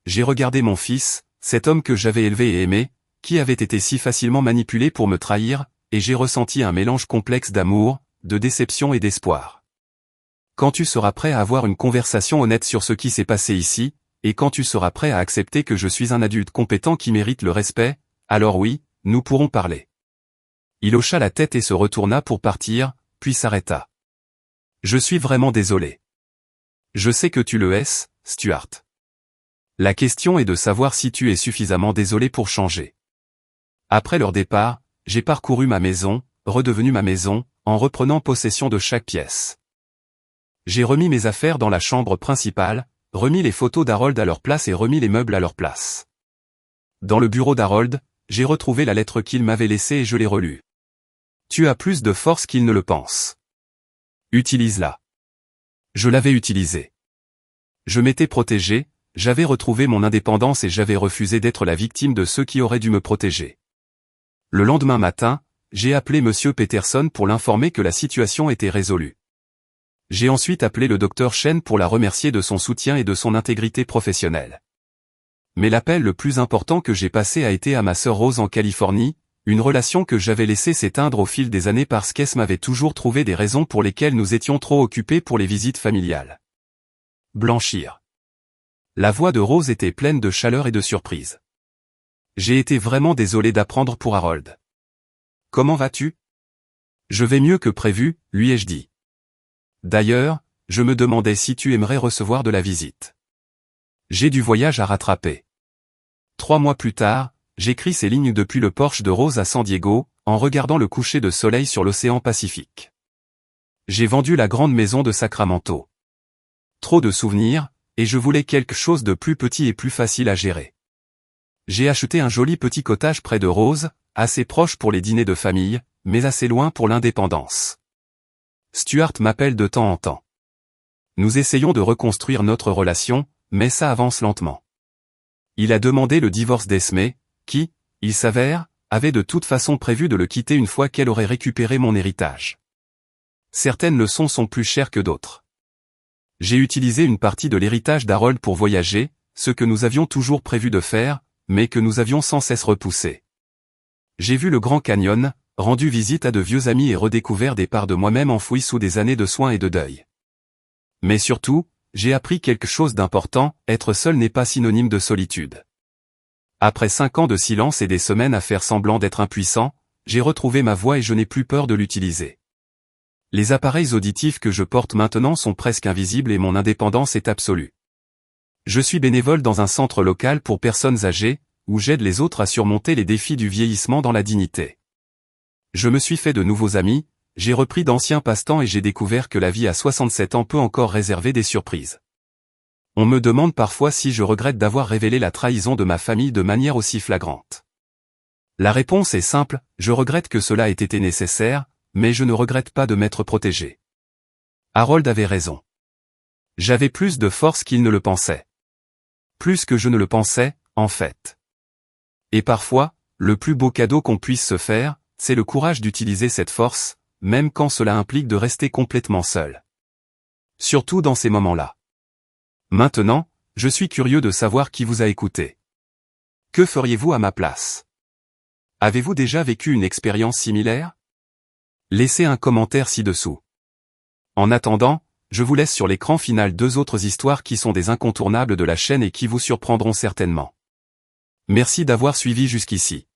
J'ai regardé mon fils, cet homme que j'avais élevé et aimé, qui avait été si facilement manipulé pour me trahir, et j'ai ressenti un mélange complexe d'amour, de déception et d'espoir. Quand tu seras prêt à avoir une conversation honnête sur ce qui s'est passé ici, et quand tu seras prêt à accepter que je suis un adulte compétent qui mérite le respect, alors oui, nous pourrons parler. Il hocha la tête et se retourna pour partir, puis s'arrêta. Je suis vraiment désolé. Je sais que tu le es, Stuart. La question est de savoir si tu es suffisamment désolé pour changer. Après leur départ, j'ai parcouru ma maison, redevenu ma maison, en reprenant possession de chaque pièce. J'ai remis mes affaires dans la chambre principale, remis les photos d'Harold à leur place et remis les meubles à leur place. Dans le bureau d'Harold, j'ai retrouvé la lettre qu'il m'avait laissée et je l'ai relue. Tu as plus de force qu'il ne le pense. Utilise-la. Je l'avais utilisée. Je m'étais protégé, j'avais retrouvé mon indépendance et j'avais refusé d'être la victime de ceux qui auraient dû me protéger. Le lendemain matin, j'ai appelé Monsieur Peterson pour l'informer que la situation était résolue. J'ai ensuite appelé le docteur Chen pour la remercier de son soutien et de son intégrité professionnelle. Mais l'appel le plus important que j'ai passé a été à ma sœur Rose en Californie, une relation que j'avais laissée s'éteindre au fil des années parce qu'elle m'avait toujours trouvé des raisons pour lesquelles nous étions trop occupés pour les visites familiales. Blanchir. La voix de Rose était pleine de chaleur et de surprise. J'ai été vraiment désolé d'apprendre pour Harold. Comment vas-tu? Je vais mieux que prévu, lui ai-je dit. D'ailleurs, je me demandais si tu aimerais recevoir de la visite. J'ai du voyage à rattraper. 3 mois plus tard, j'écris ces lignes depuis le porche de Rose à San Diego, en regardant le coucher de soleil sur l'océan Pacifique. J'ai vendu la grande maison de Sacramento. Trop de souvenirs, et je voulais quelque chose de plus petit et plus facile à gérer. J'ai acheté un joli petit cottage près de Rose, assez proche pour les dîners de famille, mais assez loin pour l'indépendance. Stuart m'appelle de temps en temps. Nous essayons de reconstruire notre relation, mais ça avance lentement. Il a demandé le divorce d'Esmé, qui, il s'avère, avait de toute façon prévu de le quitter une fois qu'elle aurait récupéré mon héritage. Certaines leçons sont plus chères que d'autres. J'ai utilisé une partie de l'héritage d'Harold pour voyager, ce que nous avions toujours prévu de faire, mais que nous avions sans cesse repoussé. J'ai vu le Grand Canyon, rendu visite à de vieux amis et redécouvert des parts de moi-même enfouies sous des années de soins et de deuil. Mais surtout, j'ai appris quelque chose d'important, être seul n'est pas synonyme de solitude. Après 5 ans de silence et des semaines à faire semblant d'être impuissant, j'ai retrouvé ma voix et je n'ai plus peur de l'utiliser. Les appareils auditifs que je porte maintenant sont presque invisibles et mon indépendance est absolue. Je suis bénévole dans un centre local pour personnes âgées, où j'aide les autres à surmonter les défis du vieillissement dans la dignité. Je me suis fait de nouveaux amis, j'ai repris d'anciens passe-temps et j'ai découvert que la vie à 67 ans peut encore réserver des surprises. On me demande parfois si je regrette d'avoir révélé la trahison de ma famille de manière aussi flagrante. La réponse est simple, je regrette que cela ait été nécessaire, mais je ne regrette pas de m'être protégé. Harold avait raison. J'avais plus de force qu'il ne le pensait. Plus que je ne le pensais, en fait. Et parfois, le plus beau cadeau qu'on puisse se faire, c'est le courage d'utiliser cette force, même quand cela implique de rester complètement seul. Surtout dans ces moments-là. Maintenant, je suis curieux de savoir qui vous a écouté. Que feriez-vous à ma place? Avez-vous déjà vécu une expérience similaire? Laissez un commentaire ci-dessous. En attendant, je vous laisse sur l'écran final 2 autres histoires qui sont des incontournables de la chaîne et qui vous surprendront certainement. Merci d'avoir suivi jusqu'ici.